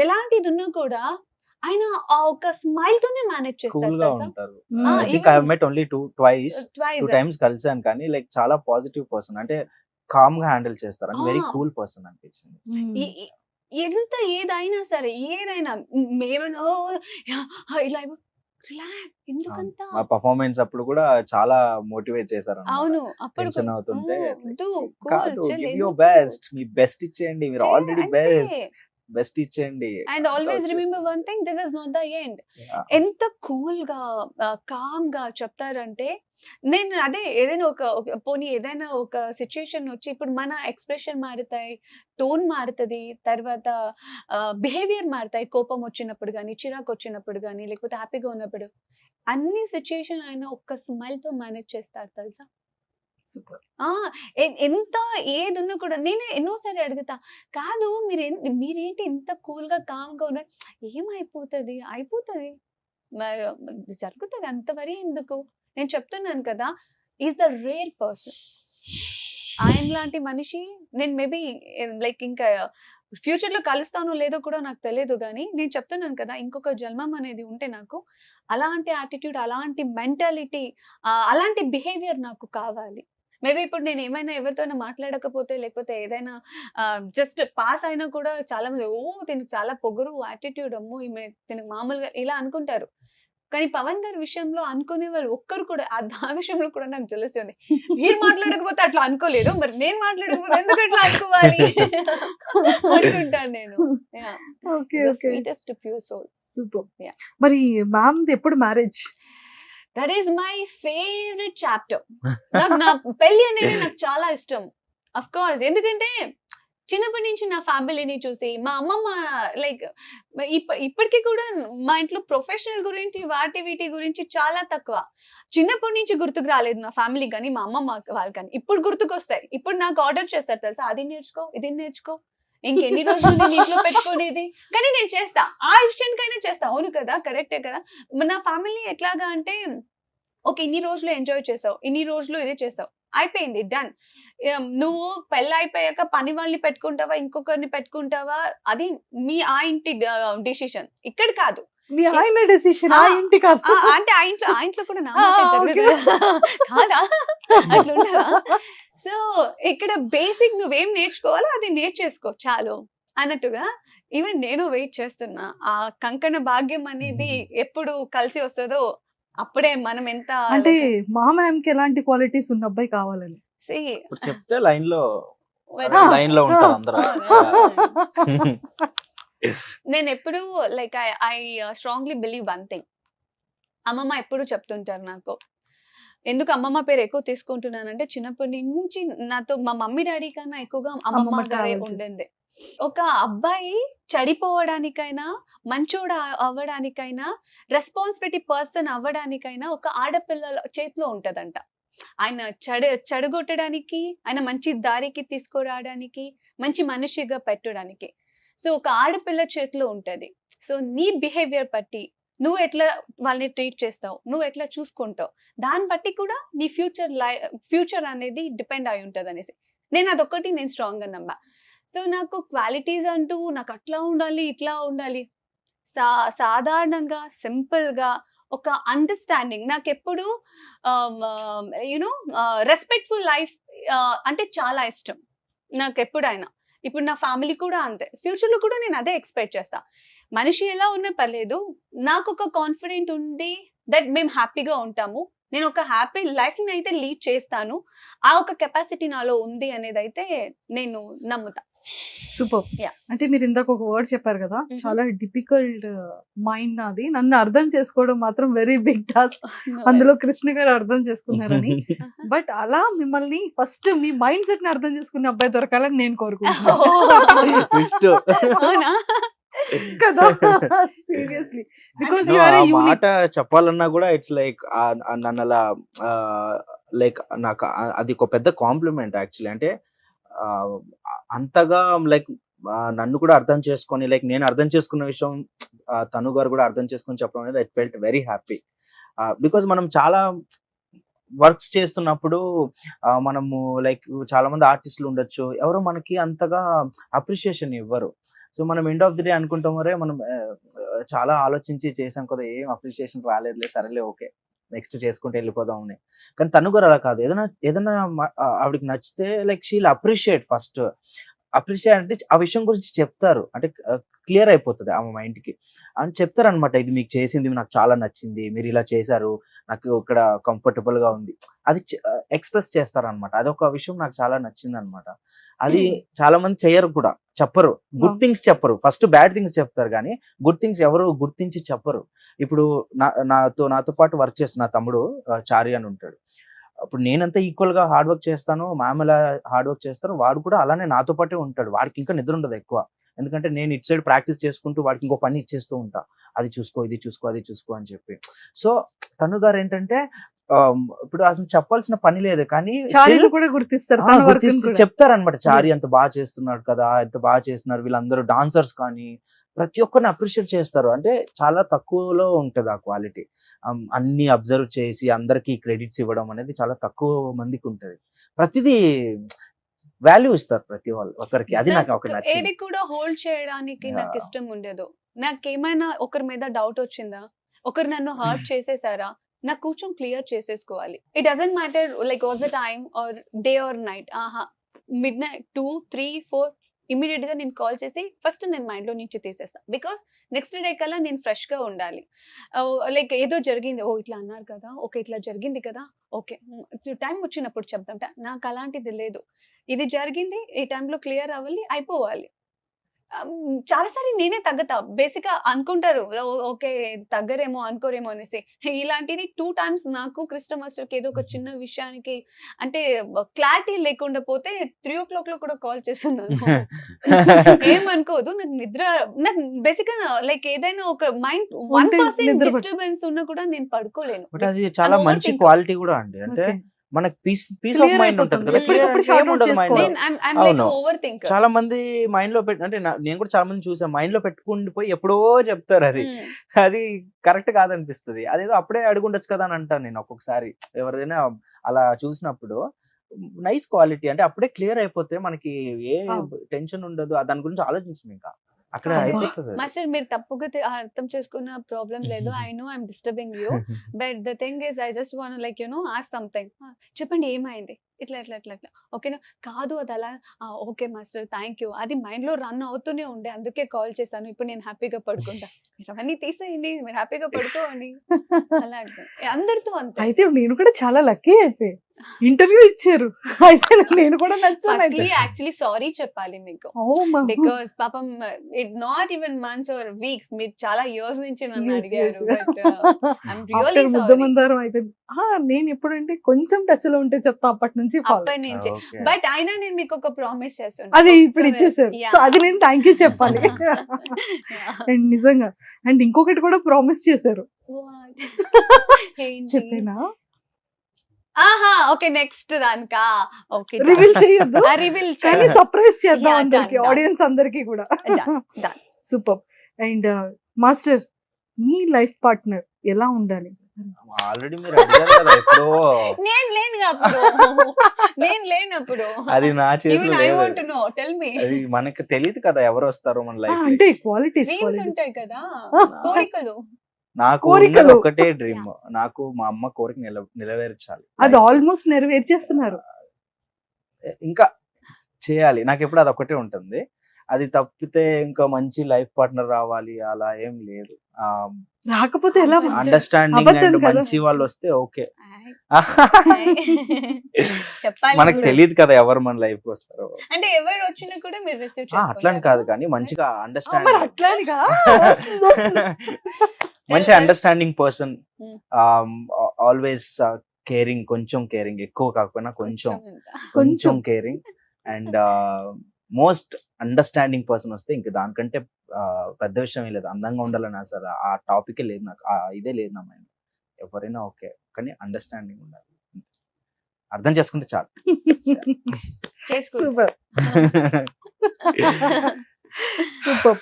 ఎలాంటిది ఉన్నా కూడా ఆయన ఆ ఒక స్మైల్ తోనే మేనేజ్ కూల్ చేస్తారు గా తెలుసా. ఉంటారు. Ah, I think I have met only two twice times కలిసాను, కానీ లైక్ చాలా పాజిటివ్ పర్సన్, అంటే కామ్ గా హ్యాండిల్ చేస్తారు అని వెరీ Ah. కూల్ పర్సన్ అనిపించింది. ఎంత ఏదైనా సరే ఏదైనా మేమేమో ఇలా రిలాక్స్ ఎందుకంత. మా పర్ఫార్మెన్స్ అప్పుడు కూడా చాలా మోటివేట్ చేశారు. అవును అప్పుడు టెన్షన్ అవుతుంటే కూల్ బెస్ట్, మీ బెస్ట్ ఇచ్చేయండి, మీరు ఆల్రెడీ బెస్ట్ ఇచ్చేయండి. And always remember one thing, this is not the end. ఎంత కూల్ గా కామ్ గా చెప్తారంటే, నేను అదే ఏదైనా పోనీ ఏదైనా ఒక సిచ్యుయేషన్ వచ్చి ఇప్పుడు మన ఎక్స్ప్రెషన్ మారుతాయి, టోన్ మారుతుంది, తర్వాత బిహేవియర్ మారుతాయి. కోపం వచ్చినప్పుడు కానీ, చిరాకు వచ్చినప్పుడు కానీ, లేకపోతే హ్యాపీగా ఉన్నప్పుడు, అన్ని సిచ్యుయేషన్ ఆయన ఒక్క స్మైల్ తో మేనేజ్ చేస్తారు తెలుసా. సూపర్. ఎంత ఏది ఉన్నా కూడా నేనే ఎన్నోసారి అడుగుతా, కాదు మీరేంటి ఇంత కూల్ గా కామ్ గా ఉన్నారు, ఏమైపోతుంది అయిపోతుంది మరి జరుగుతుంది అంత వరీ ఎందుకు. నేను చెప్తున్నాను కదా, ఈజ్ ద రేర్ పర్సన్. ఆయన లాంటి మనిషి నేను మేబీ లైక్ ఇంకా ఫ్యూచర్ లో కలుస్తానో లేదో కూడా నాకు తెలియదు, కానీ నేను చెప్తున్నాను కదా, ఇంకొక జన్మం అనేది ఉంటే నాకు అలాంటి యాటిట్యూడ్, అలాంటి మెంటాలిటీ, అలాంటి బిహేవియర్ నాకు కావాలి. మేబీ ఇప్పుడు నేను ఏమైనా ఎవరితోనైనా మాట్లాడకపోతే, లేకపోతే ఏదైనా జస్ట్ పాస్ అయినా కూడా చాలా మంది తినకు చాలా పొగరు యాటిట్యూడ్, అమ్మో ఈమె తినకు మామూలుగా ఇలా అనుకుంటారు. కానీ పవన్ గారి విషయంలో అనుకునే వాళ్ళు ఒక్కరు కూడా ఆ విషయంలో కూడా నాకు జెలసీ ఉంది. మీరు మాట్లాడకపోతే అట్లా అనుకోలేదు, మరి నేను మాట్లాడకపోతే ఎందుకు అట్లా అనుకోవాలి అనుకుంటాను నేను. Sweetest pure soul. Super. Yeah. మరి మ్యామ్ ఎప్పుడు marriage? That is my favourite chapter. నాకు నా పెళ్లి అనేది నాకు చాలా ఇష్టం. అఫ్ కోర్స్, ఎందుకంటే చిన్నప్పటి నుంచి నా ఫ్యామిలీని చూసి మా అమ్మమ్మ లైక్ ఇప్పటికీ కూడా మా ఇంట్లో ప్రొఫెషనల్ గురించి వీటి గురించి చాలా తక్కువ. చిన్నప్పటి నుంచి గుర్తుకు రాలేదు నా ఫ్యామిలీ కానీ మా అమ్మమ్మ వాళ్ళు కానీ. ఇప్పుడు గుర్తుకు వస్తాయి. ఇప్పుడు నాకు ఆర్డర్ చేస్తారు తెలుసా, అది నేర్చుకో ఇది నేర్చుకో, ఇంకెన్ని రోజులు నేను ఇంట్లో పెట్టుకునేది, కానీ నేను చేస్తా, ఆ విషయానికైనా చేస్తా. అవును కదా, కరెక్టే కదా. నా ఫ్యామిలీ ఎట్లాగా అంటే, ఓకే ఇన్ని రోజులు ఎంజాయ్ చేసావు, ఇన్ని రోజులు ఇది చేసావు, అయిపోయింది డన్. నువ్వు పెళ్ళి అయిపోయాక పని వాళ్ళని పెట్టుకుంటావా, ఇంకొకరిని పెట్టుకుంటావా, అది ఆ ఇంటి డిసిషన్, ఇక్కడ కాదు. మీ ఆయన డెసిషన్, ఆ ఇంటి కాదు. అంటే ఆ ఇంట్లో కూడా నా కాదా అట్లా ఉండదా. సో ఇక్కడ బేసిక్ నువ్వేం నేర్చుకోవాలో అది నేర్చేసుకో చాలు అన్నట్టుగా. ఈవెన్ నేను వెయిట్ చేస్తున్నా ఆ కంకణ భాగ్యం అనేది ఎప్పుడు కలిసి వస్తుందో అప్పుడే మనం ఎంత అంటే మా మ్యామ్ కి ఎలాంటి క్వాలిటీస్ ఉన్న అబ్బాయి కావాలని చెప్తే లైన్ లో ఉంటారు అందరూ. నేను ఎప్పుడు like I strongly believe one thing. అమ్మమ్మ ఎప్పుడు చెప్తుంటారు నాకు, ఎందుకు అమ్మమ్మ పేరు ఎక్కువ తీసుకుంటున్నానంటే, చిన్నప్పటి నుంచి నాతో మా మమ్మీ డాడీ కన్నా ఎక్కువగా అమ్మమ్మ గారే ఉండింది. ఒక అబ్బాయి చెడిపోవడానికైనా, మంచోడు అవ్వడానికైనా, రెస్పాన్సిబిలిటీ పర్సన్ అవ్వడానికైనా ఒక ఆడపిల్లల చేతిలో ఉంటదంట. ఆయన చెడగొట్టడానికి, ఆయన మంచి దారికి తీసుకురావడానికి, మంచి మనిషిగా పెట్టడానికి. సో ఒక ఆడపిల్ల చేతిలో ఉంటది. సో నీ బిహేవియర్ బట్టి నువ్వు ఎట్లా వాళ్ళని ట్రీట్ చేస్తావు, నువ్వు ఎట్లా చూసుకుంటావు, దాన్ని బట్టి కూడా నీ ఫ్యూచర్ అనేది డిపెండ్ అయి ఉంటుంది అనేసి నేను అదొక్కటి నేను స్ట్రాంగ్ గా నమ్మా. సో నాకు క్వాలిటీస్ అంటూ నాకు అట్లా ఉండాలి ఇట్లా ఉండాలి, సాధారణంగా సింపుల్ గా ఒక అండర్స్టాండింగ్. నాకు ఎప్పుడు యునో రెస్పెక్ట్ఫుల్ లైఫ్ అంటే చాలా ఇష్టం నాకు ఎప్పుడైనా. ఇప్పుడు నా ఫ్యామిలీ కూడా అంతే, ఫ్యూచర్ లో కూడా నేను అదే ఎక్స్పెక్ట్ చేస్తా. మనిషి ఎలా ఉన్నా పర్లేదు, నాకు ఒక కాన్ఫిడెంట్ ఉంది దట్ మేము హ్యాపీగా ఉంటాము, నేను ఒక హ్యాపీ లైఫ్ ని అయితే లీడ్ చేస్తాను, ఆ ఒక కెపాసిటీ నాలో ఉంది అనేది అయితే నేను నమ్ముతా. సూపర్. Yeah. అంటే మీరు ఇందాక ఒక వర్డ్ చెప్పారు కదా, చాలా డిఫికల్ట్ మైండ్ నాది, నన్ను అర్థం చేసుకోవడం మాత్రం వెరీ బిగ్ టాస్క్. అందులో కృష్ణ గారు అర్థం చేసుకున్నారని. బట్ అలా మిమ్మల్ని ఫస్ట్ మీ మైండ్ సెట్ ని అర్థం చేసుకునే అబ్బాయి దొరకాలని నేను కోరుకుంటున్నాను కదా. Seriously, because you are a unique. మాట చెప్పాలన్నా కూడా ఇట్స్ లైక్ నన్ను అలా లైక్ నాకు అది ఒక పెద్ద కాంప్లిమెంట్ యాక్చువల్లీ. అంటే అంతగా లైక్ నన్ను కూడా అర్థం చేసుకొని, లైక్ నేను అర్థం చేసుకున్న విషయం తను గారు కూడా అర్థం చేసుకొని చెప్పడం అనేది I felt very happy. Because మనం చాలా వర్క్స్ చేస్తున్నప్పుడు మనము లైక్ చాలా మంది ఆర్టిస్టులు ఉండొచ్చు, ఎవరు మనకి అంతగా అప్రిషియేషన్ ఇవ్వరు. సో మనం ఎండ్ ఆఫ్ ది డే అనుకుంటాం మరే మనం చాలా ఆలోచించి చేసాం కదా, ఏం అప్రిషియేషన్ రాలేదులే, సరేలే ఓకే నెక్స్ట్ చేసుకుంటే వెళ్ళిపోదాం అని. కానీ తను కూడా అలా కాదు, ఏదైనా ఆవిడకి నచ్చితే like she'll appreciate first. Appreciate అంటే ఆ విషయం గురించి చెప్తారు, అంటే క్లియర్ అయిపోతుంది ఆమె మైండ్కి అని చెప్తారు అనమాట. ఇది మీకు చేసింది నాకు చాలా నచ్చింది, మీరు ఇలా చేశారు, నాకు ఇక్కడ కంఫర్టబుల్ గా ఉంది, అది ఎక్స్ప్రెస్ చేస్తారనమాట. అదొక విషయం నాకు చాలా నచ్చింది అనమాట. అది చాలా మంది చేయరు కూడా, చెప్పరు, గుడ్ థింగ్స్ చెప్పరు, ఫస్ట్ బ్యాడ్ థింగ్స్ చెప్తారు కానీ గుడ్ థింగ్స్ ఎవరు గుర్తించి చెప్పరు. ఇప్పుడు నాతో పాటు వర్క్ చేస్తున్న తమ్ముడు చారి అని ఉంటాడు. అప్పుడు నేనంతా ఈక్వల్ గా హార్డ్ వర్క్ చేస్తాను, మ్యామ్ ఎలా హార్డ్ వర్క్ చేస్తాను, వాడు కూడా అలానే నాతో పాటే ఉంటాడు. వాడికి ఇంకా నిద్ర ఉండదు ఎక్కువ, ఎందుకంటే నేను ఇటు సైడ్ ప్రాక్టీస్ చేసుకుంటూ వాడికి ఇంకో పని ఇచ్చేస్తూ ఉంటా, అది చూసుకో ఇది చూసుకో అది చూసుకో అని చెప్పి. సో తను గారు ఏంటంటే ఇప్పుడు అసలు చెప్పాల్సిన పని లేదు కానీ కూడా గుర్తిస్తారు, చెప్తారనమాట. చారి అంత బాగా చేస్తున్నాడు కదా, ఎంత బాగా చేస్తున్నారు వీళ్ళందరూ డాన్సర్స్ కానీ ప్రతి ఒక్కరిని అప్రిషియేట్ చేస్తారు. అంటే చాలా తక్కువలో ఉంటది ఆ క్వాలిటీ. అన్ని అబ్జర్వ్ చేసి అందరికి క్రెడిట్స్ ఇవ్వడం అనేది చాలా తక్కువ మందికి ఉంటది. ప్రతిదీ వాల్యూ ఇస్తారు ప్రతి వాళ్ళు ఒకరికి, అది నాకు ఒక నచ్చింది. ఏది కూడా హోల్డ్ చేయడానికి నాకు ఇష్టం ఉండదు. నాకేమైనా ఒకరి మీద డౌట్ వచ్చిందా, ఒకరు నన్ను హర్ట్ చేసేసారా, నాకు కూర్చొని క్లియర్ చేసేసుకోవాలి. It doesn't matter like what's the time or day or night. Midnight 2, 3, 4 immediate గా నేను కాల్ చేసి ఫస్ట్ నేను మైండ్ లో నుంచి తీసేస్తాను. బికాస్ నెక్స్ట్ డే కల్లా నేను ఫ్రెష్ గా ఉండాలి. లైక్ ఏదో జరిగింది, ఓ ఇట్లా అన్నారు కదా, ఓకే ఇట్లా జరిగింది కదా, ఓకే టైం వచ్చినప్పుడు చెప్తాం. నాకు అలాంటిది లేదు, ఇది జరిగింది ఈ టైంలో క్లియర్ అవ్వాలి, అయిపోవాలి. చాలాసారి నేనే తగ్గతా. బేసిక్ గా అనుకుంటారు ఓకే తగ్గరేమో అనుకోరేమో అనేసి. ఇలాంటిది 2 times నాకు కృష్ణ మాస్టర్ కి ఏదో ఒక చిన్న విషయానికి అంటే క్లారిటీ లేకుండా పోతే 3 o'clock లో కూడా కాల్ చేస్తున్నాను. ఏమనుకోదు, నాకు నిద్ర, నాకు బేసిక్ గా లైక్ ఏదైనా ఒక మైండ్ 1% డిస్టర్బెన్స్ ఉన్నా కూడా నేను పడుకోలేను. అది చాలా మంచి క్వాలిటీ కూడా అండి. అంటే మనకి పీస్ ఆఫ్ మైండ్ ఉంటుంది కదా. చాలా మంది మైండ్ లో పెట్టి, అంటే నేను కూడా చాలా మంది చూసాను, మైండ్ లో పెట్టుకుని పోయి ఎప్పుడో చెప్తారు, అది కరెక్ట్ కాదనిపిస్తుంది. అదేదో అప్పుడే అడుగుండొచ్చు కదా అని అంటాను నేను ఒక్కొక్కసారి ఎవరైనా అలా చూసినప్పుడు. నైస్ క్వాలిటీ అంటే అప్పుడే క్లియర్ అయిపోతే మనకి ఏ టెన్షన్ ఉండదు, దాని గురించి ఆలోచించం ఇంకా అక్కడ అయిపోతుంది. మాస్టర్ మీరు తప్పుగా అర్థం చేసుకున్న ప్రాబ్లం లేదు. I know I'm disturbing you, but the thing is I just want like ask something. చెప్పండి ఏమైంది, ఇట్లా ఇట్లా ఇట్లా ఇట్లా ఓకేనా కాదు అది అలా, ఓకే మాస్టర్ థ్యాంక్ యూ. అది మైండ్ లో రన్ అవుతూనే ఉండే, అందుకే కాల్ చేశాను. ఇప్పుడు నేను హ్యాపీగా పడుకుంటా, మీరు అవన్నీ తీసేయండి, మీరు హ్యాపీగా పడుకోండి. అలాగే అందరితో అంతే. అయితే నేను కూడా చాలా లక్కీ, అయితే ఇంటర్వ్యూ ఇచ్చారు, అయితే నేను కూడా నచ్చాను. యాక్చువల్లీ సారీ చెప్పాలి మీకు, బికాస్ పాపం it not even months or weeks, మీరు చాలా ఇయర్స్ నుంచి నన్ను అడిగారు. ముద్దమందారం అయిపోయింది. నేను ఎప్పుడంటే కొంచెం టచ్ లో ఉంటే చెప్తా అప్పటి నుంచి, బట్ అయినా నేను మీకు ఒక ప్రామిస్ చేస్తాను, అది ఇప్పుడు ఇచ్చేసారు. సో అది నేను థ్యాంక్ యూ చెప్పాలి. అండ్ నిజంగా అండ్ ఇంకొకటి కూడా ప్రామిస్ చేశారు, చెప్పేనా? ఓకే నెక్స్ట్ దానికా ఓకే రివీల్ చేయొద్దు, రివీల్ కానీ సర్ప్రైజ్ చేద్దాం అందరికి, ఆడియన్స్ అందరికి కూడా. Super. And master me life partner ఎలా ఉండాలి? ఆల్రెడీ మీరు అడిగారు కదా ఎప్పుడో. నేను లేనప్పుడు అది నా చేతిలో లేదు, అది మనకు తెలియదు కదా ఎవరు వస్తారో మన లైఫ్. అంటే క్వాలిటీస్ ఉంటాయి కదా, కోరికలు. నాకు ఒకటే డ్రీమ్, నాకు మా అమ్మ కోరిక నెరవేర్చాలి. అది ఆల్మోస్ట్ నెరవేర్చేస్తున్నారు, ఇంకా చేయాలి. నాకు ఎప్పుడు అది ఒకటే ఉంటుంది. అది తప్పితే ఇంకా మంచి లైఫ్ పార్ట్నర్ రావాలి అలా ఏం లేదు. రాకపోతే ఎలా? అండర్స్టాండింగ్ అండ్ మంచి వాళ్ళు వస్తే ఓకే. మనకు తెలియదు కదా ఎవరు మన లైఫ్ వస్తారో, అంటే ఎవరు వచ్చినా కూడా మీరు రిసీవ్ చేసుకుంటారు. అట్లని కాదు కానీ మంచిగా అండర్స్టాండింగ్, అట్లానిగా మంచి అండర్స్టాండింగ్ పర్సన్, ఆల్వేస్ కేరింగ్, కొంచెం కేరింగ్, ఎక్కువ కాకపోయినా కొంచెం caring and most understanding person వస్తే ఇంకా దానికంటే పెద్ద విషయం లేదు. అందంగా ఉండాలని అసలు ఆ టాపికే లేదు నాకు, ఇదే లేదు నా మైండ్. ఎవరైనా ఓకే కానీ అండర్స్టాండింగ్ ఉండాలి, అర్థం చేసుకుంటే చాలు. Super super.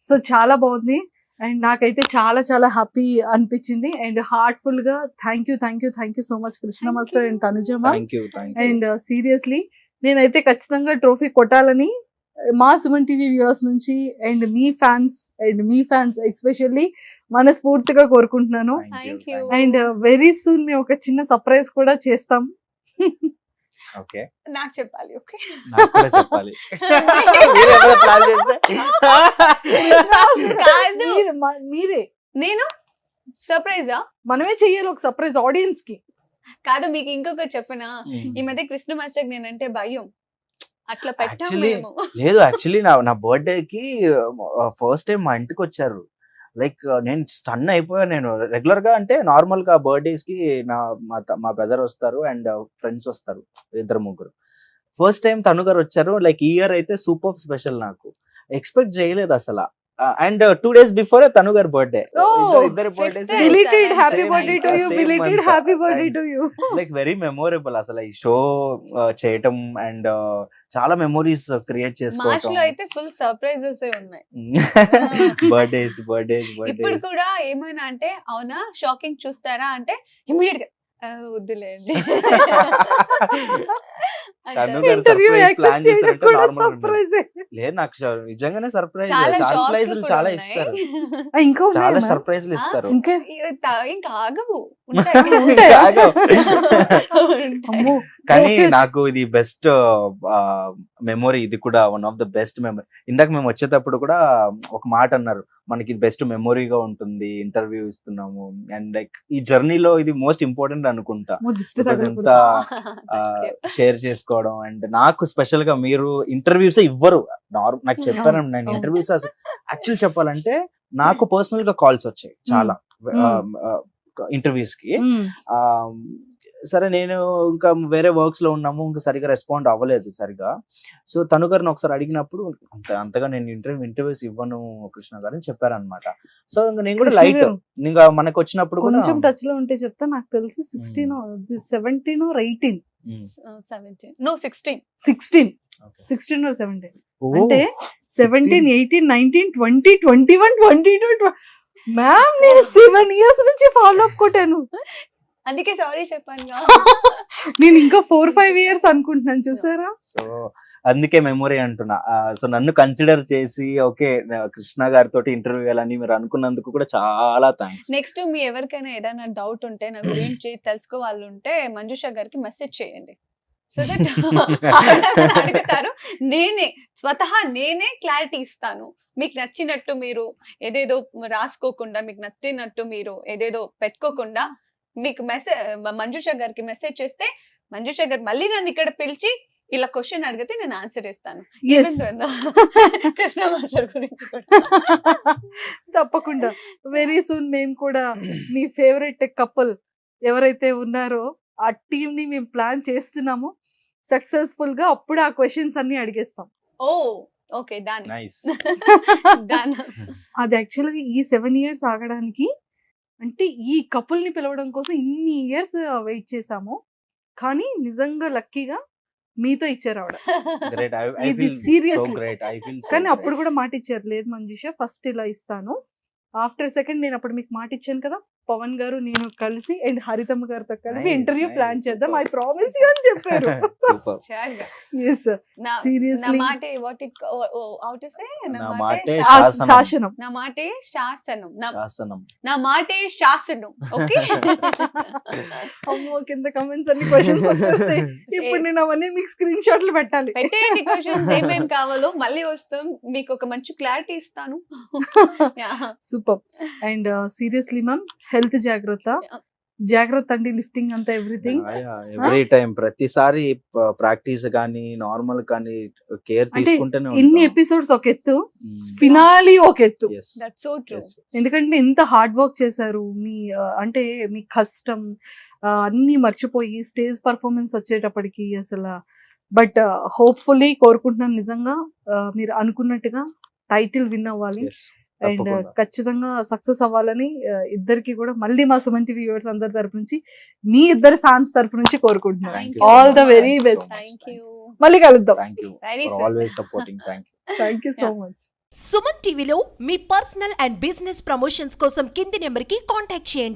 సో చాలా బాగుంది అండ్ నాకైతే చాలా చాలా హ్యాపీ అనిపించింది అండ్ హార్ట్ఫుల్ గా thank you so much Krishna master and తనుజమ్మ. అండ్ సీరియస్లీ నేనైతే ఖచ్చితంగా ట్రోఫీ కొట్టాలని మా సుమన్ టీవీ వ్యూవర్స్ నుంచి అండ్ మీ ఫ్యాన్స్ ఎస్పెషల్లీ మనస్ఫూర్తిగా కోరుకుంటున్నాను. Thank you. And very soon మేము ఒక చిన్న సర్ప్రైజ్ కూడా చేస్తాం. ఓకే, నాకు చెప్పాలి. ఓకే, నాకు కూడా చెప్పాలి. మీరు ఏమైనా plan చేస్తే? కాదు, మీరే నేను సర్ప్రైజా? మనమే చెయ్యాలి ఒక సర్ప్రైజ్ ఆడియన్స్ కి. కాదు, మీకు ఇంకొకటి చెప్పనా, ఈ మధ్య కృష్ణ మాస్టర్ నేనంటే భయం, అట్లా పెట్టాం Actually, మేము. లేదు, యాక్చువల్లీ నా బర్త్డే కి ఫస్ట్ టైం మా ఇంటికి వచ్చారు. లైక్ నేను స్టన్ అయిపోయాను. నేను రెగ్యులర్ గా అంటే నార్మల్ గా బర్త్డేస్ కి మా బ్రదర్ వస్తారు అండ్ ఫ్రెండ్స్ వస్తారు, 2-3. ఫస్ట్ టైం తను గారు వచ్చారు. లైక్ ఈ ఇయర్ అయితే సూపర్ స్పెషల్, నాకు ఎక్స్పెక్ట్ చేయలేదు అసలు. అండ్ 2 days బిఫోర్ తను గారు బర్త్డే. Oh, ఇద్దరు birthdays fifth బిలీటెడ్ happy Same birthday to you, same బిలీటెడ్ month. Happy birthday Thanks. To you. Like very memorable అసలు ఈ షో చేయటం అండ్ చాలా మెమొరీస్ క్రియేట్ మార్చ్ చేసుకోవటం. లో అయితే ఫుల్ సర్ప్రైజెస్ ఉన్నాయి. బర్త్డేస్ ఇప్పుడు కూడా ఏమైనా అంటే అవునా షాకింగ్ చూస్తారా అంటే ఇమీడియట్ గా వద్దులేండి. తను అంటారు. గారు ఇంటర్వ్యూ surprise plan యాక్సెప్ట్ చేయడం చేశారంటే కూడా normal సర్ప్రైజ్. లేదు, నాకు నిజంగానే సర్ప్రైజ్. చాలా సర్ప్రైజ్లు షాక్స్ చాలా కూడా ఇస్తారు, ఉన్నాయి. ఇంకా చాలా ఉన్నాయా సర్ప్రైజ్లు ఇస్తారు. ఇంకా ఇంకా ఆగవు. ఉంటాయా? ఆగవు. అమ్మో, కానీ Perfect. నాకు ఇది బెస్ట్ మెమొరీ, ఇది కూడా one of the best memory. ఇందాక మేము వచ్చేటప్పుడు కూడా ఒక మాట అన్నారు, మనకి ఇది బెస్ట్ మెమొరీగా ఉంటుంది, ఇంటర్వ్యూ ఇస్తున్నాము అండ్ లైక్ ఈ జర్నీలో ఇది మోస్ట్ ఇంపార్టెంట్ అనుకుంటా. అమ్మో, దిష్టి Because తగలకూడదు. ఎంత షేర్ చేసుకోవడం అండ్ నాకు స్పెషల్ గా మీరు ఇంటర్వ్యూస్ ఇవ్వరు. నాకు చెప్పాను, నేను అవును. ఇంటర్వ్యూస్ యాక్చువల్ చెప్పాలంటే నాకు పర్సనల్ గా కాల్స్ వచ్చాయి చాలా ఇంటర్వ్యూస్ కి. మ్మ్. ఆ, సరే నేను ఇంకా వేరే వర్క్స్ లో ఉన్నాము, ఇంకా సరిగా రెస్పాండ్ అవ్వలేదు సరిగా. సో తను గారిని ఒకసారి అడిగినప్పుడు అంతగా నేను ఇంటర్వ్యూస్ ఇవ్వను కృష్ణ గారు అని చెప్పారనమాట. సో ఇంకా నేను కూడా కృష్ణ లైట్ గారు, ఇంకా మనకు వచ్చినప్పుడు కూడా కొంచెం టచ్ లో ఉంటే చెప్తా. నాకు తెలిసి 16 17 or 18. 17 no 16 16 Okay. 16 or 17 ఓ, అంటే 17 18 19 20 21 22 మ్యామ్ నేను 7 years నుంచి ఫాలో అప్ కొట్టాను. అందుకే సారీ చెప్పాను. నేను ఇంకా 4-5 years అనుకుంటున్నాను, చూసారా? సో అందుకే మెమొరీ అంటున్నా. సో నన్ను కన్సిడర్ చేసి ఓకే కృష్ణ గారితో ఇంటర్వ్యూ ఇవ్వాలని మీరు అనుకున్నందుకు కూడా చాలా థ్యాంక్స్. నెక్స్ట్ మీ ఎవరికైనా ఏదైనా డౌట్ ఉంటే నా గురించి తెలుసుకోవాలంటే మంజుష గారికి మెసేజ్ చేయండి. సో దట్ అడుగుతారు, స్వతహా నేనే క్లారిటీ ఇస్తాను. మీకు నచ్చినట్టు మీరు ఏదేదో రాసుకోకుండా, మీకు నచ్చినట్టు మీరు ఏదేదో పెట్టుకోకుండా మీకు మంజుష గారికి మెసేజ్ చేస్తే మంజుష గారు మళ్ళీ నన్ను ఇక్కడ పిలిచి ఇలా క్వశ్చన్ అడిగితే నేను ఆన్సర్ ఇస్తాను. Yes. కృష్ణ మాస్టర్ గురించి కూడా. తప్పకుండా వెరీ సూన్ మేము కూడా మీ ఫేవరెట్ కపుల్ ఎవరైతే ఉన్నారో ఆ టీమ్ ని మేము ప్లాన్ చేస్తున్నాము సక్సెస్ఫుల్ గా. అప్పుడు ఆ క్వశ్చన్స్ అన్ని అడిగేస్తాం. ఓ ఓకే, డన్ నైస్. డన్. అది యాక్చువల్గా ఈ 7 years ఆగడానికి అంటే ఈ కపుల్ ని పిలవడం కోసం ఇన్ని ఇయర్స్ వెయిట్ చేసాము. కానీ నిజంగా లక్కీగా మీతో ఇచ్చారు ఆవిడ. గ్రేట్. ఇది seriously. కానీ అప్పుడు కూడా కూడా మాట ఇచ్చారు, లేదు మంజుష ఫస్ట్ ఇలా ఇస్తాను, ఆఫ్టర్ సెకండ్ నేను అప్పుడు మీకు మాట ఇచ్చాను కదా, పవన్ గారు నేను కలిసి అండ్ హరితమ్మ గారితో కలిపి Nice, ఇంటర్వ్యూ nice, ప్లాన్ చేద్దాం, ఐ super. ప్రామిస్ యూ అని చెప్పారు. సూపర్. ఎస్ నా సీరియస్లీ. మాటే what it how to say నా నా మాటే మాటే శాసనం. శాసనం. నా మాటే శాసనం. శాసనం. నా మాటే శాసనం. ఓకే. అమ్మో, కింద కమెంట్స్ అన్ని క్వశ్చన్స్ వచ్చేస్తాయి. ఇప్పుడు నేను అవన్నీ మీకు స్క్రీన్ షాట్లు పెట్టాలి. పెట్టేయండి క్వశ్చన్స్ ఏమేం కావాలో, మళ్ళీ వస్తాం మీకు ఒక మంచి క్లారిటీ ఇస్తాను. Super. And seriously ma'am, health జాగ్రత్త అండి, లిఫ్టింగ్ అంతా ఎవ్రీథింగ్. ఎవ్రీ టైం ప్రతిసారి ప్రాక్టీస్ కానీ నార్మల్ కానీ కేర్ అంటే తీసుకుంటూనే ఇన్ని ఎపిసోడ్స్ ఒక ఎత్తు, ఫినాలి ఒక ఎత్తు. That's so true. ఎందుకంటే ఇంత హార్డ్ వర్క్ చేశారు మీ అంటే మీ కష్టం అన్ని మర్చిపోయి స్టేజ్ పర్ఫార్మెన్స్ వచ్చేటప్పటికి అసలు. బట్ హోప్ఫుల్లీ కోరుకుంటున్నాను నిజంగా మీరు అనుకున్నట్టుగా టైటిల్ విన్ అవ్వాలి అండ్ ఖచ్చితంగా సక్సెస్ అవ్వాలని ఇద్దరికి కూడా మళ్ళీ మా సుమన్ టీవీ వ్యూవర్స్ అందరి తరపు నుంచి, మీ ఇద్దరు ఫ్యాన్స్ తరపు నుంచి కోరుకుంటున్నాను. Thank you all so the much. Very Thank you so best. much. Thank you. మళ్ళీ కలుద్దాం. Thank you very for always supporting. Thank you so much. Suman టీవీలో మీ పర్సనల్ అండ్ బిజినెస్ ప్రమోషన్స్ కోసం కింది నెంబర్కి కాంటాక్ట్ చేయండి.